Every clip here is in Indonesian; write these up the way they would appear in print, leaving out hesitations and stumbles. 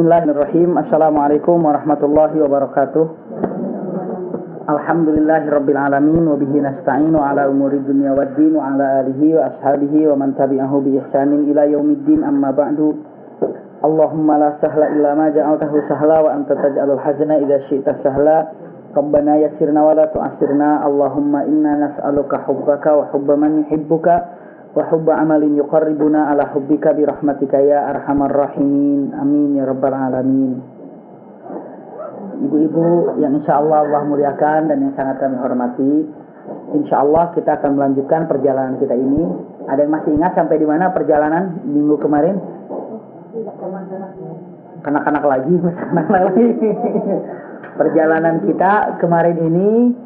Bismillahirrahmanirrahim. Assalamualaikum warahmatullahi wabarakatuh. Alhamdulillahirabbil alamin wa bihi nasta'inu ala umuri dunya waddin wa ala alihi wa ashabihi wa man tabi'ahu bi ihsanin ila yaumiddin, amma ba'du. Allahumma la sahla illa ma ja'altahu sahla wa anta taj'alul hazna idza syi'ta sahla. Rabbana yassirna wa la tu'assirna. Allahumma inna nas'aluka hubbaka wa hubba man yuhibbuka wa hubba amalin yuqarribuna ala hubbika bi rahmatika ya arhamar rahimin. Amin ya rabbal alamin. Ibu-ibu yang insyaallah Allah muliakan dan yang sangat kami hormati, insyaallah kita akan melanjutkan perjalanan kita ini. Ada yang masih ingat sampai di mana perjalanan minggu kemarin? Kanak-kanak lagi. Perjalanan kita kemarin ini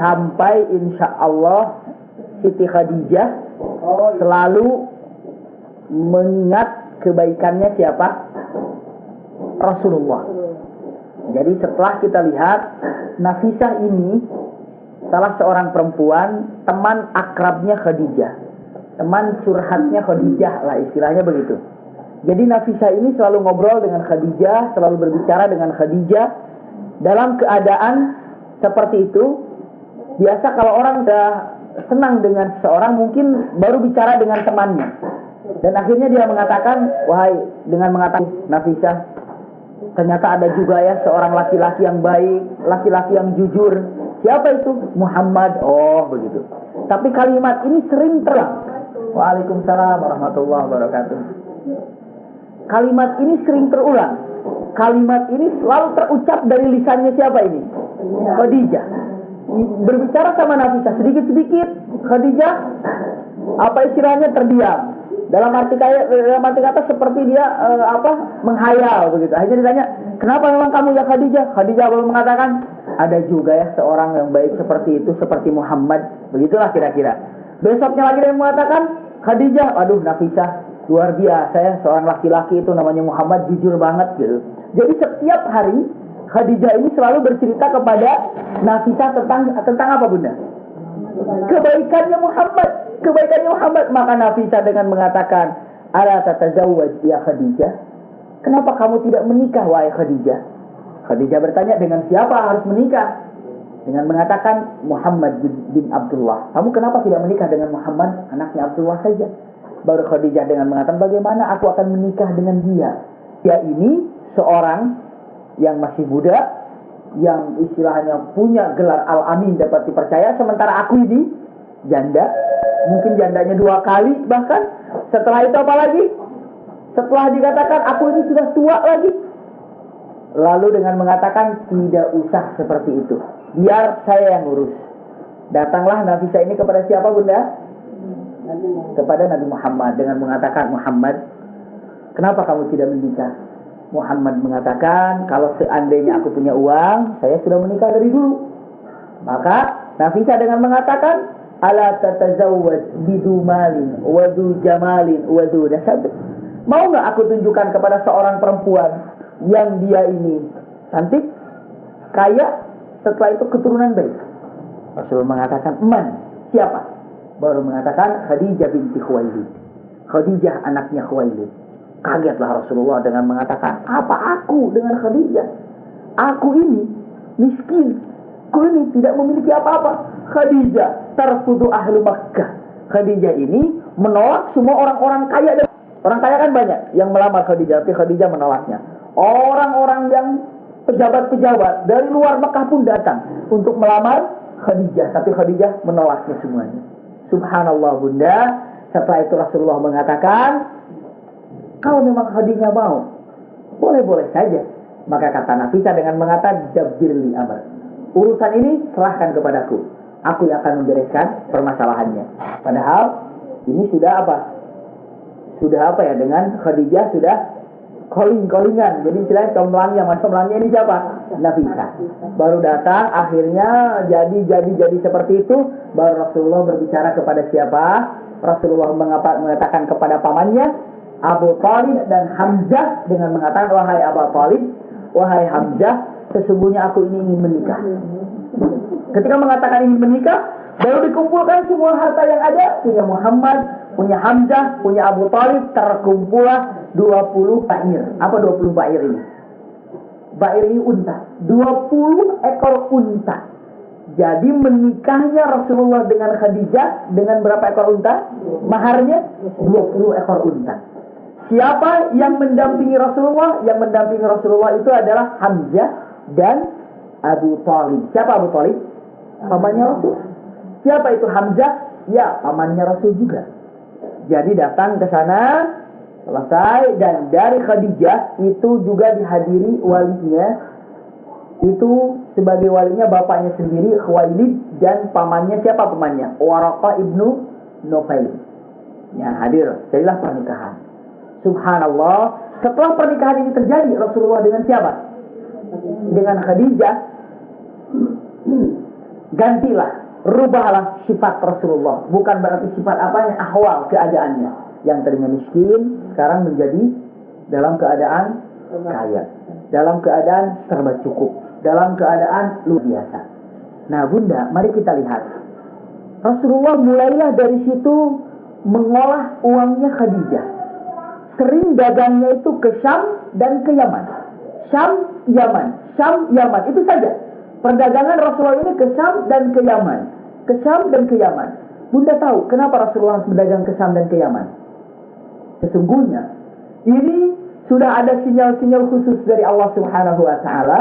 sampai insyaallah Siti Khadijah selalu mengingat kebaikannya siapa? Rasulullah. Jadi setelah kita lihat Nafisah ini salah seorang perempuan, teman akrabnya Khadijah, teman curhatnya Khadijah lah, istilahnya begitu. Jadi Nafisah ini selalu ngobrol dengan Khadijah, selalu berbicara dengan Khadijah. Dalam keadaan seperti itu, biasa kalau orang udah senang dengan seseorang mungkin baru bicara dengan temannya. Dan akhirnya dia mengatakan, dengan mengatakan, Nafisah, ternyata ada juga ya seorang laki-laki yang baik, laki-laki yang jujur. Siapa itu? Muhammad. Oh begitu. Tapi kalimat ini sering terulang. Waalaikumsalam warahmatullahi wabarakatuh. Kalimat ini sering terulang. Kalimat ini selalu terucap dari lisannya siapa ini? Khadijah. Berbicara sama Nafisah sedikit-sedikit, Khadijah apa istilahnya terdiam. Dalam arti kata seperti dia menghayal begitu. Akhirnya ditanya, kenapa memang kamu ya Khadijah? Khadijah baru mengatakan, ada juga ya seorang yang baik seperti itu, seperti Muhammad. Begitulah kira-kira. Besoknya lagi dia mengatakan, Khadijah, aduh Nafisah, luar biasa ya seorang laki-laki itu namanya Muhammad, jujur banget gitu. Jadi setiap hari Khadijah ini selalu bercerita kepada Nafisah tentang apa bunda? Kebaikannya Muhammad. Kebaikannya Muhammad. Maka Nafisah dengan mengatakan, ala tatazawwaj ya Khadijah, kenapa kamu tidak menikah wahai Khadijah? Khadijah bertanya, dengan siapa harus menikah? Dengan mengatakan Muhammad bin Abdullah. Kamu kenapa tidak menikah dengan Muhammad, anaknya Abdullah saja? Baru Khadijah dengan mengatakan, bagaimana aku akan menikah dengan dia? Dia ini seorang yang masih muda, yang istilahnya punya gelar Al-Amin, dapat dipercaya, sementara aku ini janda, mungkin jandanya 2 kali bahkan. Setelah itu apa lagi? Setelah dikatakan aku ini sudah tua lagi, lalu dengan mengatakan tidak usah seperti itu, biar saya yang urus. Datanglah Nafisah ini kepada siapa bunda? Kepada Nabi Muhammad dengan mengatakan, Muhammad, kenapa kamu tidak menikah? Muhammad mengatakan, kalau seandainya aku punya uang, saya sudah menikah dari dulu. Maka Nafisah dengan mengatakan, ala tatazawwaj bidu malin wadu jamalin wadu nasab. Mau nggak aku tunjukkan kepada seorang perempuan yang dia ini cantik, kaya, setelah itu keturunan baik? Rasul mengatakan, man, siapa? Baru mengatakan Khadijah binti Khuwailid. Khadijah anaknya Khuwailid. Kagetlah Rasulullah dengan mengatakan, apa aku dengan Khadijah? Aku ini miskin, aku ini tidak memiliki apa-apa. Khadijah terfudu ahlu Makkah. Khadijah ini menolak semua orang-orang kaya. Orang kaya kan banyak yang melamar Khadijah, tapi Khadijah menolaknya. Orang-orang yang pejabat-pejabat dari luar Makkah pun datang untuk melamar Khadijah, tapi Khadijah menolaknya semuanya. Subhanallah bunda. Setelah itu Rasulullah mengatakan, kalau memang Khadijah mau, boleh-boleh saja. Maka kata Nafisah dengan mengatakan, dabbirli amr, urusan ini serahkan kepadaku, aku yang akan membereskan permasalahannya. Padahal ini sudah apa? Sudah apa ya, dengan Khadijah sudah calling-callingan. Jadi istilahnya comblangnya ini siapa? Nafisah. Baru datang, akhirnya jadi seperti itu. Baru Rasulullah berbicara kepada siapa? Rasulullah mengatakan kepada pamannya Abu Talib dan Hamzah dengan mengatakan, wahai Abu Talib, wahai Hamzah, sesungguhnya aku ini ingin menikah. Ketika mengatakan ingin menikah, baru dikumpulkan semua harta yang ada, punya Muhammad, punya Hamzah, punya Abu Talib, terkumpullah 20 ba'ir. Apa 20 ba'ir ini? Ba'ir ini unta. 20 ekor unta. Jadi menikahnya Rasulullah dengan Khadijah dengan berapa ekor unta? Maharnya 20 ekor unta. Siapa yang mendampingi Rasulullah? Yang mendampingi Rasulullah itu adalah Hamzah dan Abu Thalib. Siapa Abu Thalib? Pamannya Rasul. Siapa itu Hamzah? Ya, pamannya Rasul juga. Jadi datang ke sana, selesai, dan dari Khadijah itu juga dihadiri walinya. Itu sebagai walinya bapaknya sendiri Khuwailid, dan pamannya siapa pamannya? Waraqah ibnu Nufail. Ya, hadir. Jadilah pernikahan. Subhanallah, setelah pernikahan ini terjadi, Rasulullah dengan siapa? Dengan Khadijah. Gantilah, rubahlah sifat Rasulullah. Bukan berarti sifat apa yang ahwal keadaannya. Yang tadinya miskin, sekarang menjadi dalam keadaan kaya, dalam keadaan serba cukup, dalam keadaan luar biasa. Nah Bunda, mari kita lihat. Rasulullah mulailah dari situ mengolah uangnya Khadijah. Sering dagangnya itu ke Syam dan ke Yaman. Syam, Yaman, Syam, Yaman. Itu saja. Perdagangan Rasulullah ini ke Syam dan ke Yaman. Ke Syam dan ke Yaman. Bunda tahu kenapa Rasulullah harus berdagang ke Syam dan ke Yaman? Sesungguhnya ini sudah ada sinyal-sinyal khusus dari Allah Subhanahu wa taala.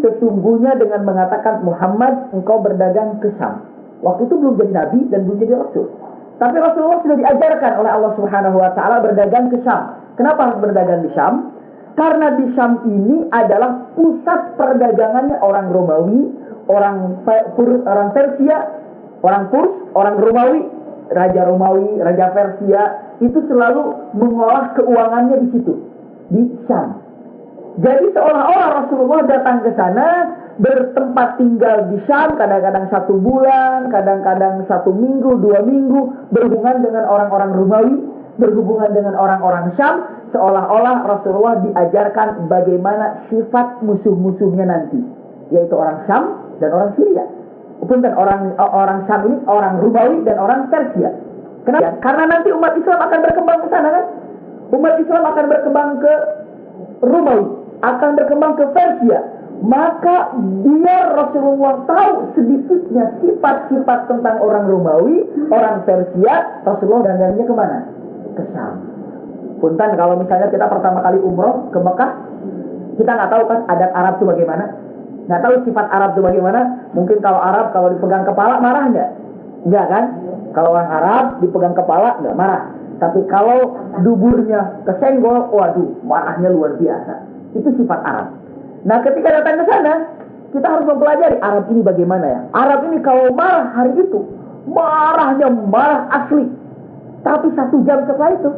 Sesungguhnya dengan mengatakan, Muhammad, engkau berdagang ke Syam. Waktu itu belum jadi nabi dan belum jadi rasul. Tapi Rasulullah sudah diajarkan oleh Allah Subhanahu wa taala berdagang ke Syam. Kenapa harus berdagang di Syam? Karena di Syam ini adalah pusat perdagangannya orang Romawi, orang Persia, orang Purs, orang Romawi, Raja Persia itu selalu mengolah keuangannya di situ, di Syam. Jadi seolah-olah Rasulullah datang ke sana, bertempat tinggal di Syam, kadang-kadang 1 bulan, kadang-kadang 1 minggu, 2 minggu, berhubungan dengan orang-orang Romawi, berhubungan dengan orang-orang Syam, seolah-olah Rasulullah diajarkan bagaimana sifat musuh-musuhnya nanti, yaitu orang Syam dan orang Syria. Bukan orang Syam ini orang Romawi dan orang Persia. Kenapa? Karena nanti umat Islam akan berkembang ke sana kan? Umat Islam akan berkembang ke Romawi, akan berkembang ke Persia. Maka biar Rasulullah tahu sedikitnya sifat-sifat tentang orang Romawi, orang Persia, Rasulullah dandannya kemana? Ke Syam. Punten kalau misalnya kita pertama kali umroh ke Mekah, kita nggak tahu kan adat Arab itu bagaimana, nggak tahu sifat Arab itu bagaimana. Mungkin kalau Arab kalau dipegang kepala marah nggak? Nggak kan? Kalau orang Arab dipegang kepala nggak marah. Tapi kalau duburnya kesenggol, waduh, marahnya luar biasa. Itu sifat Arab. Nah ketika datang ke sana, kita harus mempelajari Arab ini bagaimana ya. Arab ini kalau marah hari itu, marahnya marah asli. Tapi 1 jam setelah itu,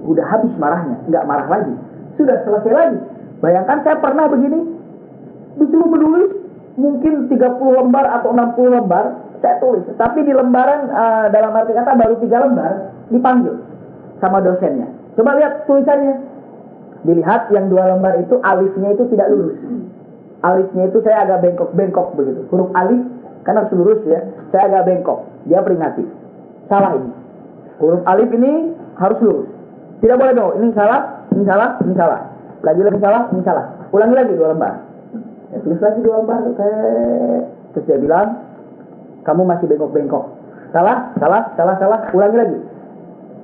udah habis marahnya, nggak marah lagi, sudah selesai lagi. Bayangkan saya pernah begini, disuruh menulis mungkin 30 lembar atau 60 lembar, saya tulis. Tapi di lembaran dalam arti kata baru 3 lembar, dipanggil sama dosennya. Coba lihat tulisannya. Dilihat yang 2 lembar itu alifnya itu tidak lurus. Alifnya itu saya agak bengkok begitu. Huruf alif kan harus lurus ya. Saya agak bengkok. Dia peringati. Salah ini. Huruf alif ini harus lurus. Tidak boleh dong. Ini salah, ini salah, ini salah. Lagi salah, ini salah. Ulangi lagi 2 lembar. Ya, tulis lagi 2 lembar. Terus dia bilang, kamu masih bengkok-bengkok. Salah. Ulangi lagi.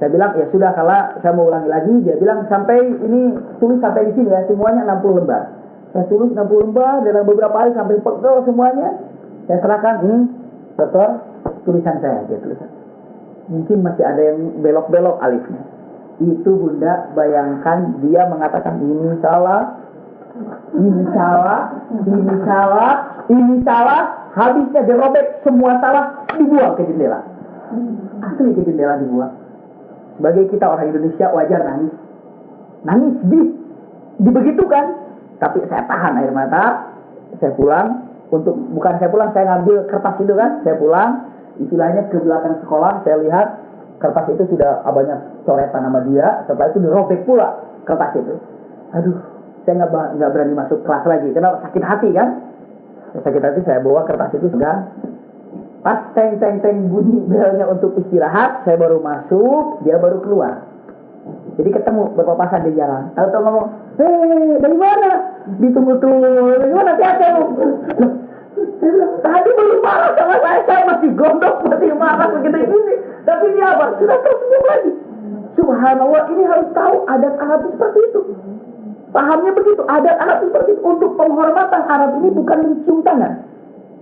Saya bilang, ya sudah, kalau saya mau ulangi lagi. Dia bilang, sampai ini, tulis sampai di sini ya, semuanya 60 lembar. Saya tulis 60 lembar, dalam beberapa hari sampai pegel semuanya. Saya serahkan, dokter, tulisan saya. Dia tulisan. Mungkin masih ada yang belok-belok alifnya. Itu Bunda, bayangkan dia mengatakan, ini salah, ini salah, ini salah, ini salah. Habisnya dirobek, semua salah, dibuang ke jendela. Asli ke jendela dibuang. Sebagai kita orang Indonesia wajar nangis dibegitukan. Tapi saya tahan air mata. Saya pulang, bukan saya pulang, saya ngambil kertas itu kan, saya pulang, istilahnya ke belakang sekolah, saya lihat kertas itu sudah banyak coretan nama dia. Setelah itu dirobek pula kertas itu. Aduh, saya nggak berani masuk kelas lagi karena sakit hati kan. Sakit hati, saya bawa kertas itu sudah. Pas teng bunyi belnya untuk istirahat, saya baru masuk, dia baru keluar. Jadi ketemu berpapasan di jalan. Tahu-tahu ngomong, dari mana? Ditunggu-tunggu, dari mana hati-hati lu? Dia bilang, tadi belum marah sama saya masih gondok, masih marah begitu ini. Tapi dia apa? Sudah tersenyum lagi. Subhanallah, ini harus tahu adat Arab seperti itu. Pahamnya begitu, adat Arab seperti itu. Untuk penghormatan Arab ini bukan mencium tangan.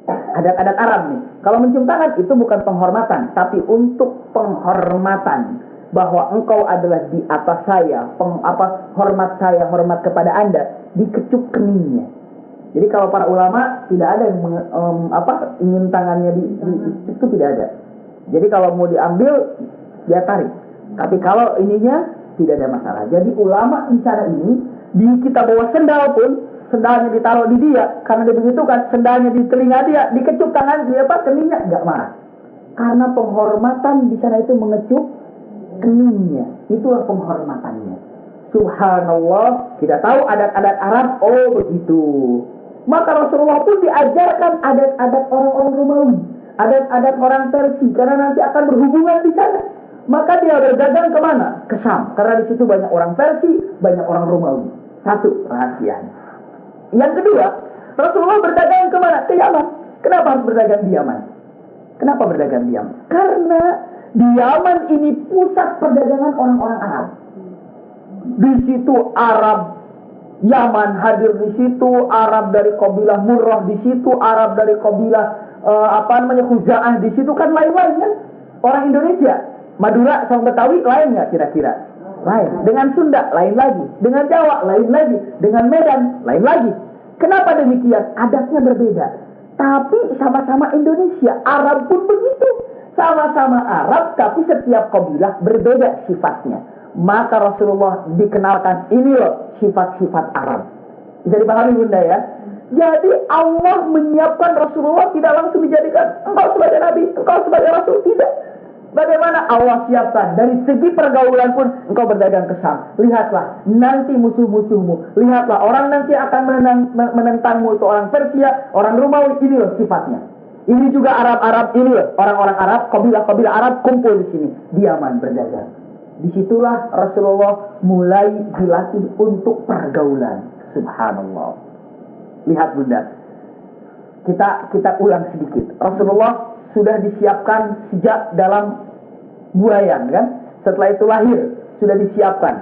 Adat-adat Arab nih, kalau mencium tangan itu bukan penghormatan, tapi untuk penghormatan bahwa engkau adalah di atas saya, hormat saya, hormat kepada Anda, dikecup keningnya. Jadi kalau para ulama tidak ada yang ingin tangannya itu tidak ada. Jadi kalau mau diambil dia tarik. Tapi kalau ininya tidak ada masalah. Jadi ulama di sana ini kita bawa sendal pun sendalnya ditaruh di dia, karena dia begitu kan, sendalnya di telinga dia, dikecup tangan dia keningnya, nggak marah. Karena penghormatan di sana itu mengecup keningnya, itulah penghormatannya. Subhanallah, kita tahu adat-adat Arab, oh begitu. Maka Rasulullah pun diajarkan adat-adat orang-orang Romawi, adat-adat orang Persia, karena nanti akan berhubungan di sana. Maka dia berdagang kemana? Ke Syam, karena di situ banyak orang Persia, banyak orang Romawi. Satu rahasianya. Yang kedua, Rasulullah berdagang kemana? Ke Yaman. Kenapa harus berdagang di Yaman? Kenapa berdagang di Yaman? Karena di Yaman ini pusat perdagangan orang-orang Arab. Di situ Arab Yaman hadir di situ, Arab dari kabilah Murrah di situ, Arab dari kabilah Khuza'ah di situ, kan lain-lain kan? Orang Indonesia, Madura sama Betawi lain nggak kira-kira? Lain. Dengan Sunda lain lagi, dengan Jawa lain lagi, dengan Medan lain lagi. Kenapa demikian? Adatnya berbeda. Tapi sama-sama Indonesia. Arab pun begitu. Sama-sama Arab, tapi setiap kabilah berbeda sifatnya. Maka Rasulullah dikenalkan ini loh sifat-sifat Arab. Bisa dipahami Bunda ya? Jadi Allah menyiapkan Rasulullah tidak langsung dijadikan engkau sebagai Nabi, engkau sebagai Rasul. Tidak. Bagaimana Allah siapkan? Dari segi pergaulan pun engkau berdagang ke Syam. Lihatlah nanti musuh-musuhmu. Lihatlah orang nanti akan menentangmu, itu orang Persia, orang Romawi. Ini loh sifatnya. Ini juga Arab-Arab, ini loh orang-orang Arab, kabilah-kabilah Arab kumpul di sini. Di Yaman berdagang. Disitulah Rasulullah mulai dilatih untuk pergaulan. Subhanallah. Lihat Bunda, kita ulang sedikit. Rasulullah sudah disiapkan sejak dalam buayan kan, setelah itu lahir sudah disiapkan,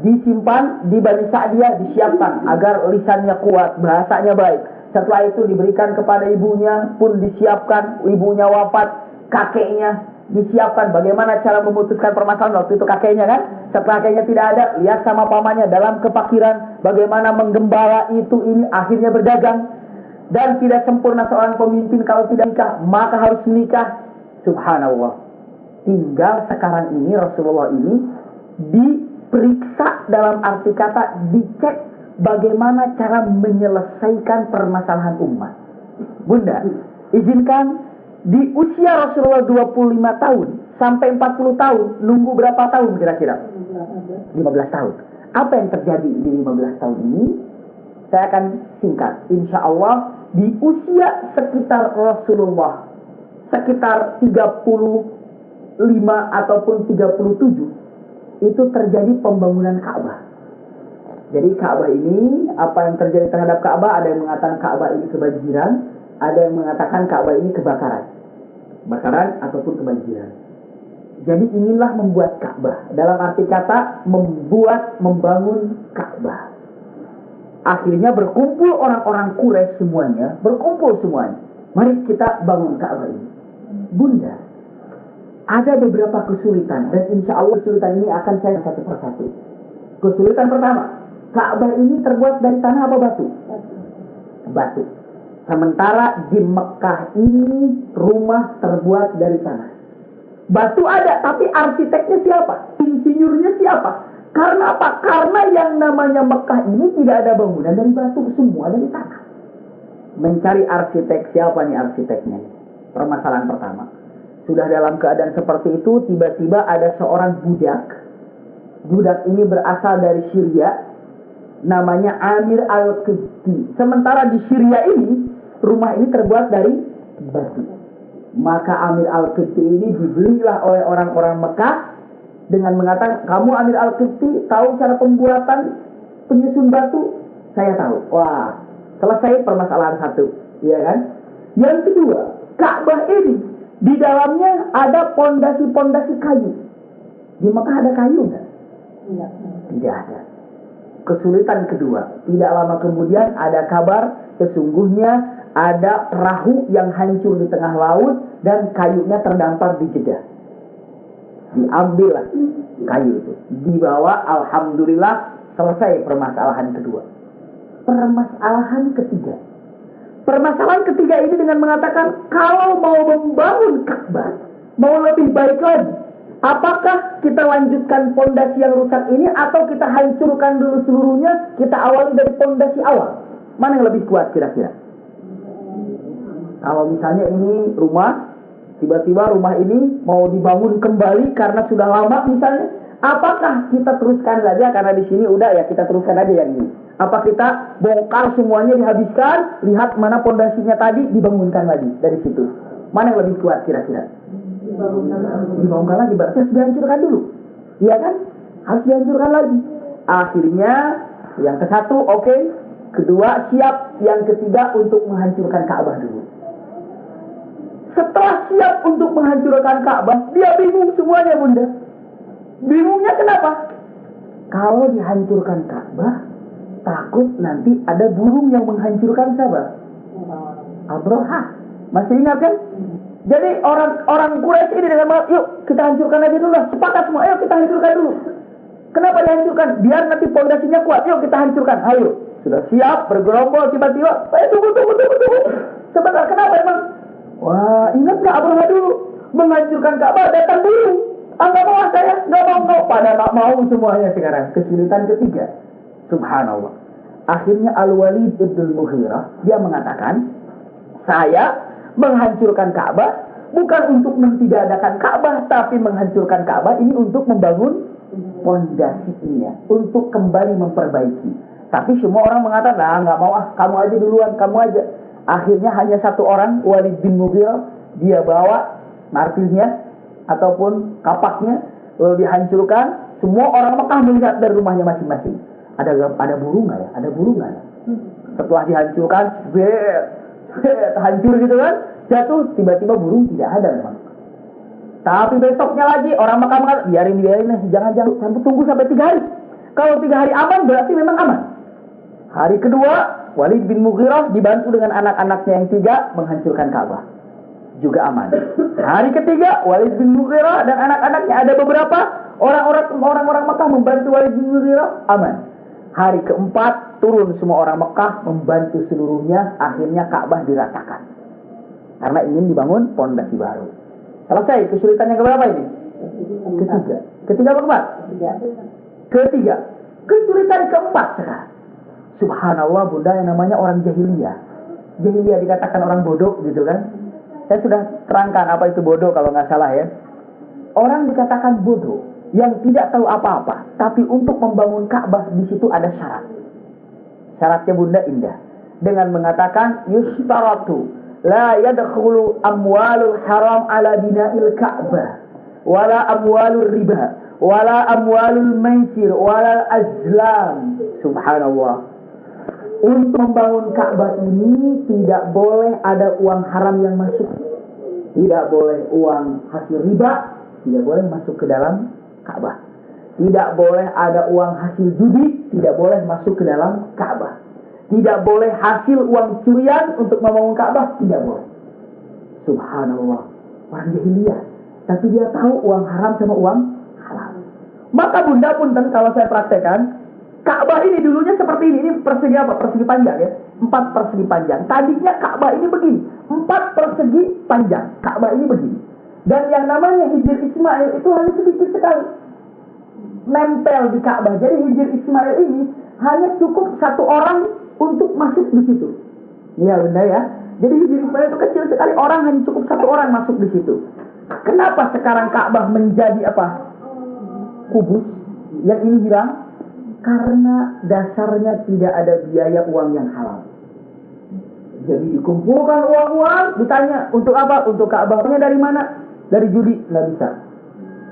disimpan di Bani Sa'diyah, disiapkan agar lisannya kuat, bahasanya baik. Setelah itu diberikan kepada ibunya pun disiapkan, ibunya wafat, kakeknya disiapkan bagaimana cara memutuskan permasalahan. Waktu itu kakeknya kan, setelah kakeknya tidak ada, lihat sama pamannya dalam kefakiran bagaimana menggembala itu ini, akhirnya berdagang. Dan tidak sempurna seorang pemimpin kalau tidak nikah, maka harus menikah. Subhanallah. Tinggal sekarang ini Rasulullah ini diperiksa, dalam arti kata dicek bagaimana cara menyelesaikan permasalahan umat. Bunda, izinkan di usia Rasulullah 25 tahun sampai 40 tahun, nunggu berapa tahun kira-kira? 15 tahun. Apa yang terjadi di 15 tahun ini? Saya akan singkat. Insya Allah di usia sekitar Rasulullah sekitar 35 ataupun 37 itu terjadi pembangunan Ka'bah. Jadi Ka'bah ini, apa yang terjadi terhadap Ka'bah? Ada yang mengatakan Ka'bah ini kebanjiran, ada yang mengatakan Ka'bah ini kebakaran ataupun kebanjiran. Jadi inginlah membuat Ka'bah, dalam arti kata membangun Ka'bah. Akhirnya berkumpul orang-orang Quraisy semuanya, mari kita bangun Ka'bah ini. Bunda, ada beberapa kesulitan, dan insya Allah kesulitan ini akan saya satu persatu. Kesulitan pertama, Ka'bah ini terbuat dari tanah apa batu? Batu. Sementara di Mekah ini rumah terbuat dari tanah. Batu ada, tapi arsiteknya siapa? Insinyurnya siapa? Karena apa? Karena yang namanya Mekah ini tidak ada bangunan dari batu, semua dari tanah. Mencari arsitek, siapa nih arsiteknya? Permasalahan pertama. Sudah dalam keadaan seperti itu, tiba-tiba ada seorang budak. Budak ini berasal dari Syria, namanya Amir Al-Qibti. Sementara di Syria ini, rumah ini terbuat dari batu. Maka Amir Al-Qibti ini dibelilah oleh orang-orang Mekah dengan mengatakan, kamu Amir Al-Qibti tahu cara pembuatan penyusun batu? Saya tahu. Wah, selesai permasalahan satu, ya kan? Yang kedua, Ka'bah ini di dalamnya ada pondasi-pondasi kayu. Di Mekah ada kayu nggak? Tidak ada. Kesulitan kedua, tidak lama kemudian ada kabar sesungguhnya ada perahu yang hancur di tengah laut dan kayunya terdampar di Jeddah. Diambillah kayu itu, dibawa, alhamdulillah selesai permasalahan kedua. Permasalahan ketiga ini dengan mengatakan, kalau mau membangun Ka'bah, mau lebih baik lagi, apakah kita lanjutkan pondasi yang rusak ini atau kita hancurkan dulu seluruhnya, kita awali dari pondasi awal? Mana yang lebih kuat kira-kira? Kalau misalnya ini rumah, tiba-tiba rumah ini mau dibangun kembali karena sudah lama misalnya, apakah kita teruskan saja karena di sini udah ya kita teruskan aja yang ini? Apa kita bongkar semuanya, dihabiskan, lihat mana pondasinya tadi, dibangunkan lagi dari situ? Mana yang lebih kuat kira-kira? Dibongkar lagi, berarti harus dihancurkan dulu, iya kan? Harus dihancurkan lagi. Akhirnya yang ke satu oke, kedua siap, yang ketiga untuk menghancurkan Ka'bah dulu. Setelah siap untuk menghancurkan Ka'bah, dia bingung semuanya, Bunda. Bingungnya kenapa? Kalau dihancurkan Ka'bah, takut nanti ada burung yang menghancurkan siapa? Abraha. Masih ingat kan? Jadi orang Quraisy ini dengan maaf, yuk kita hancurkan aja dulu lah. Sepakat semua, ayo kita hancurkan dulu. Kenapa dihancurkan? Biar nanti pondasinya kuat. Yuk kita hancurkan. Ayo. Sudah siap, bergerombol tiba-tiba. Tunggu. Sebentar, kenapa emang? Wah, ingat gak Abraha dulu? Menghancurkan Ka'bah, datang burung. Nggak mau saya, nggak mau. Pada nggak mau semuanya sekarang. Kesulitan ketiga. Subhanallah. Akhirnya Al-Walid bin Mughirah, dia mengatakan, saya menghancurkan Ka'bah bukan untuk mentidakadakan Ka'bah, tapi menghancurkan Ka'bah ini untuk membangun pondasinya, untuk kembali memperbaiki. Tapi semua orang mengatakan, nggak mau kamu aja duluan, kamu aja. Akhirnya hanya satu orang, Walid bin Mughirah, dia bawa martilnya ataupun kapaknya, lalu dihancurkan. Semua orang Mekah melihat dari rumahnya masing-masing. Ada burung nggak ya? Ada burung nggak ya? Setelah dihancurkan, hancur gitu kan, jatuh, tiba-tiba burung tidak ada memang. Tapi besoknya lagi orang Mekah mengatakan, biarin jangan tunggu sampai 3 hari. Kalau 3 hari aman, berarti memang aman. Hari kedua, Walid bin Mughirah dibantu dengan anak-anaknya yang 3 menghancurkan Ka'bah, juga aman. Hari ketiga, Walid bin Mughirah dan anak-anaknya, ada beberapa orang-orang Mekah membantu Walid bin Mughirah, aman. Hari keempat, turun semua orang Mekah membantu seluruhnya. Akhirnya Ka'bah diratakan karena ingin dibangun pondasi baru. Selesai. Kesulitan yang keberapa ini? Ketiga apa keempat? Ketiga. Kesulitan keempat sekarang. Subhanallah, Bunda, yang namanya orang jahiliyah. Jahiliyah dikatakan orang bodoh gitu kan. Saya sudah terangkan apa itu bodoh kalau nggak salah ya. Orang dikatakan bodoh yang tidak tahu apa-apa, tapi untuk membangun Ka'bah di situ ada syarat. Syaratnya, Bunda, indah. Dengan mengatakan yustaratu la yadkhulu amwalul haram ala bina'il Ka'bah, wala amwalur riba, wala amwalul maisir, wala azlam. Subhanallah. Untuk membangun Ka'bah ini tidak boleh ada uang haram yang masuk. Tidak boleh uang hasil riba, tidak boleh masuk ke dalam Ka'bah. Tidak boleh ada uang hasil judi, tidak boleh masuk ke dalam Ka'bah. Tidak boleh hasil uang curian untuk membangun Ka'bah, tidak boleh. Subhanallah. Orang jahiliyah, tapi dia tahu uang haram sama uang halal. Maka Bunda pun kalau saya praktekkan, Ka'bah ini dulunya seperti ini. Ini persegi apa? Persegi panjang ya. 4 persegi panjang. Tadinya Ka'bah ini begini. 4 persegi panjang. Ka'bah ini begini. Dan yang namanya Hijr Ismail itu hanya sedikit sekali nempel di Ka'bah. Jadi Hijr Ismail ini hanya cukup 1 orang untuk masuk di situ. Ya, Bunda ya. Jadi Hijr Ismail itu kecil sekali, orang hanya cukup 1 orang masuk di situ. Kenapa sekarang Ka'bah menjadi apa? Kubus. Yang ini bilang karena dasarnya tidak ada biaya uang yang halal. Jadi dikumpulkan uang-uang, ditanya untuk apa? Untuk Ka'bahnya dari mana? Dari judi, nggak bisa.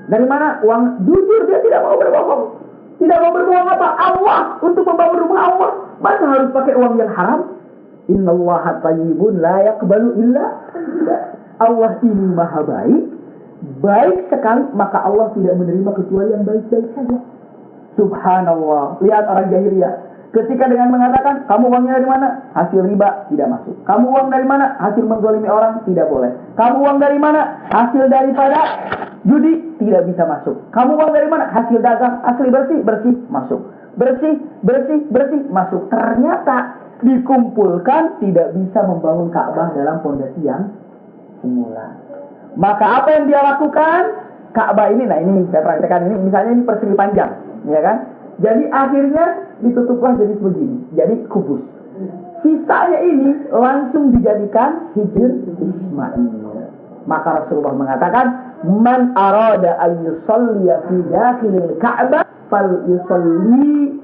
Dari mana? Uang jujur, dia tidak mau berbohong. Tidak mau berbohong apa? Allah, untuk membangun rumah Allah. Masa harus pakai uang yang haram? Innallaha thayyibun la yaqbalu illa Allah ini maha baik, baik sekali, maka Allah tidak menerima kecuali yang baik-baik saja. Subhanallah. Lihat orang jahiliyah, ketika dengan mengatakan kamu uangnya dari mana? Hasil riba, tidak masuk. Kamu uang dari mana? Hasil menzalimi orang, tidak boleh. Kamu uang dari mana? Hasil daripada judi, tidak bisa masuk. Kamu uang dari mana? Hasil dagang, asli bersih, bersih, masuk. Bersih, bersih, bersih, masuk. Ternyata dikumpulkan tidak bisa membangun Ka'bah dalam fondasi yang semula. Maka apa yang dia lakukan? Ka'bah ini, nah ini saya praktekkan ini, misalnya ini persegi panjang, ya kan? Jadi akhirnya ditutuplah jadi begini, jadi kubus. Sisanya ini langsung dijadikan hijr Ismail. Maka Rasulullah mengatakan, man arada an yusalliya fi dakhilil Ka'bah fal yusalli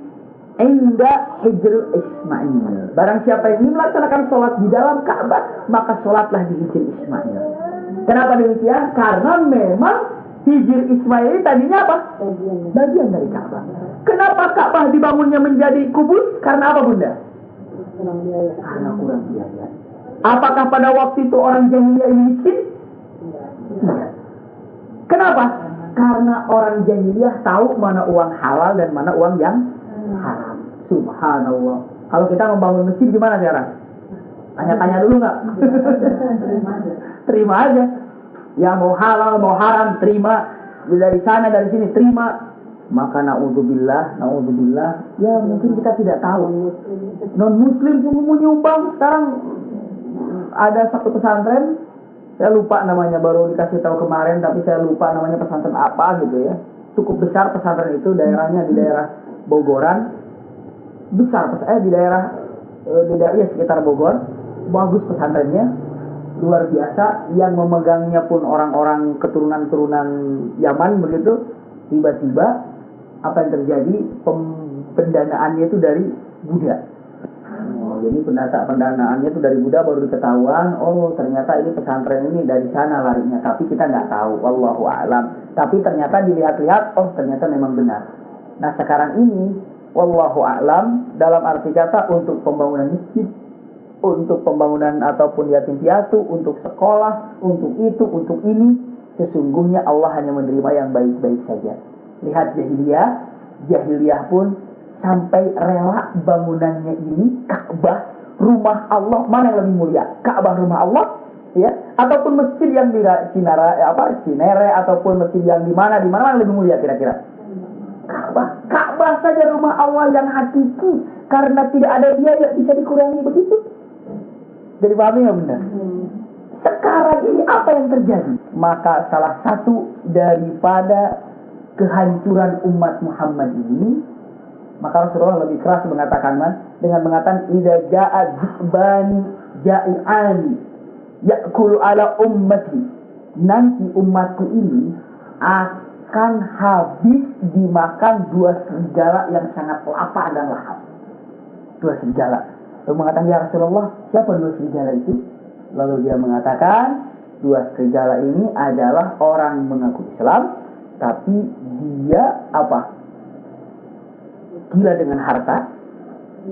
inda hijr Ismail. Barang siapa yang ingin melaksanakan sholat di dalam Ka'bah, maka sholatlah di hijr Ismail. Kenapa demikian? Karena memang hijr Ismail tadinya apa? Bagian dari Ka'bah. Kenapa Ka'bah dibangunnya menjadi kubus? Karena apa, Bunda? Karena kurang biaya. Apakah pada waktu itu orang jahiliyah ini miskin? Tidak. Kenapa? Karena orang jahiliyah tahu mana uang halal dan mana uang yang haram. Subhanallah. Kalau kita membangun masjid gimana sekarang? Tanya-tanya dulu nggak? Terima aja. Ya mau halal mau haram terima. Dari sana dari sini terima. Maka naudzubillah. Ya mungkin kita tidak tahu. Non muslim pun menyumbang. Sekarang ada satu pesantren, saya lupa namanya, baru dikasih tahu kemarin, tapi saya lupa namanya pesantren apa gitu ya. Cukup besar pesantren itu, daerahnya di daerah Bogoran, besar di daerah sekitar Bogor, bagus pesantrennya, luar biasa. Yang memegangnya pun orang-orang keturunan Yaman begitu. Tiba-tiba apa yang terjadi? Pendanaannya itu dari Buddha. Jadi pendanaannya itu dari Buddha, baru diketahuan. Oh ternyata ini pesantren ini dari sana larinya, tapi kita nggak tahu. Wallahu a'lam. Tapi ternyata dilihat-lihat, oh ternyata memang benar. Nah sekarang ini, wallahu a'lam, dalam arti kata untuk pembangunan masjid, untuk pembangunan ataupun yatim piatu, untuk sekolah, untuk itu, untuk ini, sesungguhnya Allah hanya menerima yang baik-baik saja. Lihat jahiliyah pun sampai rela bangunannya ini Ka'bah, rumah Allah, mana yang lebih mulia? Ka'bah rumah Allah, ya, ataupun masjid yang di Cinere, ataupun masjid yang di mana yang lebih mulia kira-kira? Ka'bah saja rumah Allah yang hakiki, karena tidak ada biaya bisa dikurangi begitu. Jadi pahami nggak benar? Sekarang ini apa yang terjadi? Maka salah satu daripada kehancuran umat Muhammad ini, maka Rasulullah lebih keras mengatakan dengan mengatakan idza jaa dzibani ja'i'ani ya'kulu ala ummati, nanti umatku ini akan habis dimakan dua serigala yang sangat lapar dan lahap. Dua serigala. Lalu mengatakan, ya Rasulullah, siapa dua serigala itu? Lalu dia mengatakan, dua serigala ini adalah orang mengaku Islam, tapi dia apa? Gila dengan harta.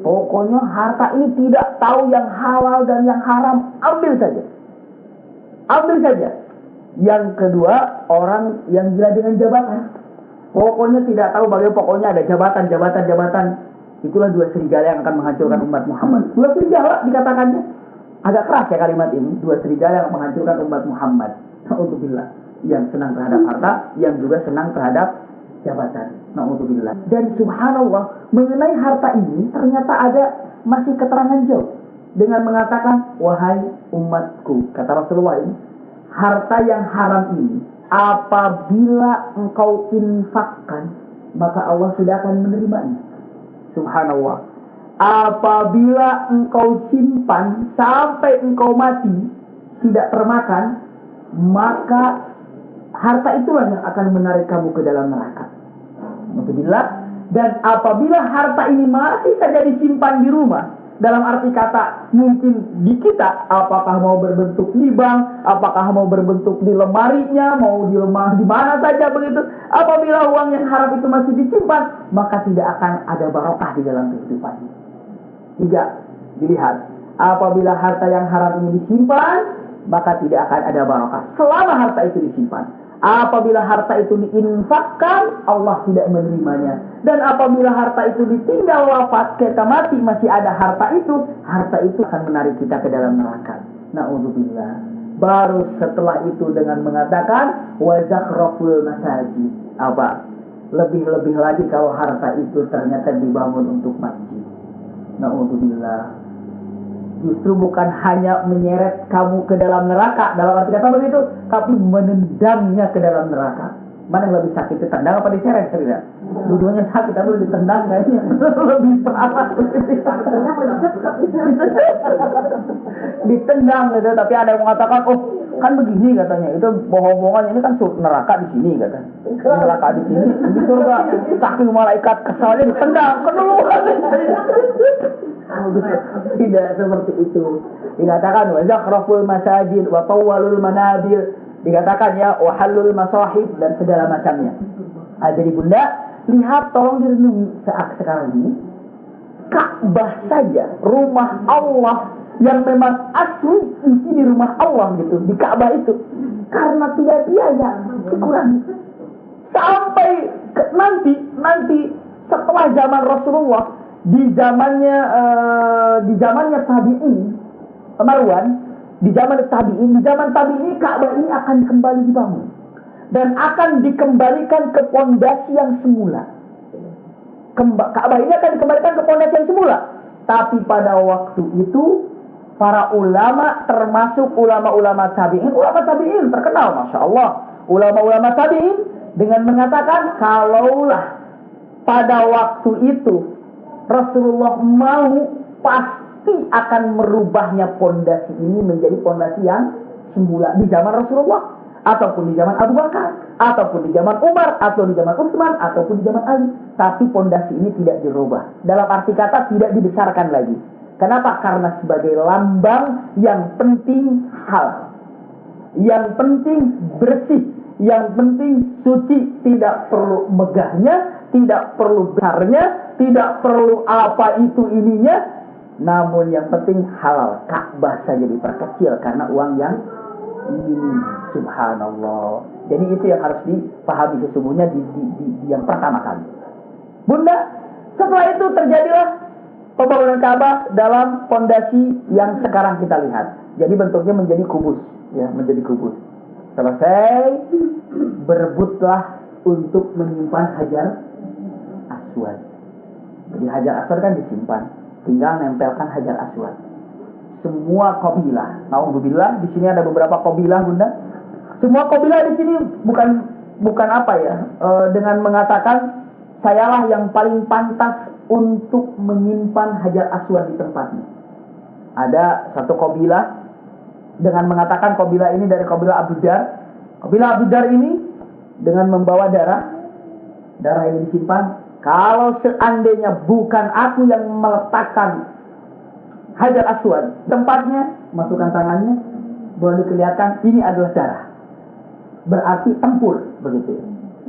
Pokoknya harta ini tidak tahu yang halal dan yang haram, ambil saja. Yang kedua, orang yang gila dengan jabatan. Pokoknya tidak tahu bagaimana, pokoknya ada jabatan. Itulah dua serigala yang akan menghancurkan umat Muhammad. Dua serigala dikatakannya. Agak keras ya kalimat ini. Dua serigala yang menghancurkan umat Muhammad. Na'udzubillah. Yang senang terhadap harta, yang juga senang terhadap jabatan. Na'udzubillah. Dan subhanallah, mengenai harta ini ternyata ada masih keterangan jauh. Dengan mengatakan, wahai umatku, kata Rasulullah ini, harta yang haram ini apabila engkau infakkan, maka Allah tidak akan menerimanya. Subhanallah. Apabila engkau simpan sampai engkau mati tidak termakan, maka harta itulah yang akan menarik kamu ke dalam neraka. Alhamdulillah. Dan apabila harta ini masih saja disimpan di rumah Dalam arti kata mungkin di kita, apakah mau berbentuk di bank, apakah mau berbentuk di lemarinya, mau di lemah di mana saja begitu. Apabila uang yang haram itu masih disimpan, maka tidak akan ada barokah di dalam kehidupannya. Tidak dilihat. Apabila harta yang haram ini disimpan, maka tidak akan ada barokah selama harta itu disimpan. Apabila harta itu diinfakkan, Allah tidak menerimanya. Dan apabila harta itu ditinggal wafat, kita mati masih ada harta itu akan menarik kita ke dalam neraka. Na'udzubillah. Baru setelah itu dengan mengatakan wa zakhraful masajid. Apa? Lebih-lebih lagi kalau harta itu ternyata dibangun untuk masjid. Na'udzubillah. Justru bukan hanya menyeret kamu ke dalam neraka, dalam arti kata begitu, tapi menendangnya ke dalam neraka. Mana yang lebih sakit, ditendang apa diseret? Tidak. Dua-duanya sakit, tapi ditendang kayaknya lebih parah. Ditendang gitu, tapi ada yang mengatakan, oh kan begini katanya, itu bohong-bohongan, ini kan neraka di sini katanya. Neraka di sini, di surga, saking malaikat kesalnya ditendang, keduluan. Tidak seperti itu. Dikatakan wa zakhraful masajid wa tawwalul manabir, dikatakan ya wa halul masahib dan segala macamnya. Jadi Bunda, lihat tolong direnungi saat sekarang ini. Ka'bah saja, rumah Allah yang memang asli isi di rumah Allah gitu, di Ka'bah itu. Karena tidak biaya, kurang. Sampai nanti setelah zaman Rasulullah, di zamannya tabi'in, Marwan, di zaman tabi'in Ka'bah ini akan kembali dibangun dan akan dikembalikan ke pondasi yang semula. Ka'bah ini akan dikembalikan ke pondasi yang semula. Tapi pada waktu itu para ulama, termasuk ulama tabi'in terkenal, masya Allah, ulama tabi'in dengan mengatakan kalaulah pada waktu itu Rasulullah mau, pasti akan merubahnya pondasi ini menjadi pondasi yang semula di zaman Rasulullah, ataupun di zaman Abu Bakar, ataupun di zaman Umar, atau di zaman Utsman, ataupun di zaman Ali. Tapi pondasi ini tidak dirubah. Dalam arti kata tidak dibesarkan lagi. Kenapa? Karena sebagai lambang yang penting halal, yang penting bersih, yang penting suci, tidak perlu megahnya, tidak perlu besarnya, tidak perlu apa itu ininya, namun yang penting halal. Ka'bah saja diperkecil karena uang yang ini. Subhanallah. Jadi itu yang harus dipahami sesungguhnya di yang pertama kali. Bunda, setelah itu terjadilah pembangunan Ka'bah dalam pondasi yang sekarang kita lihat. Jadi bentuknya menjadi kubus, ya, menjadi kubus. Selesai, berebutlah untuk menyimpan Hajar Aswad. Jadi Hajar Aswad kan disimpan, tinggal nempelkan Hajar Aswad. Semua kabilah, naudzubillah, di sini ada beberapa kabilah Bunda. Semua kabilah di sini bukan apa ya, dengan mengatakan sayalah yang paling pantas untuk menyimpan Hajar Aswad di tempatnya. Ada satu kabilah dengan mengatakan kabilah ini dari kabilah Abu Dar. Kabilah Abu Dar ini dengan membawa darah ini disimpan. Kalau seandainya bukan aku yang meletakkan Hajar Aswad tempatnya, masukkan tangannya, boleh kelihatan ini adalah darah. Berarti tempur begitu.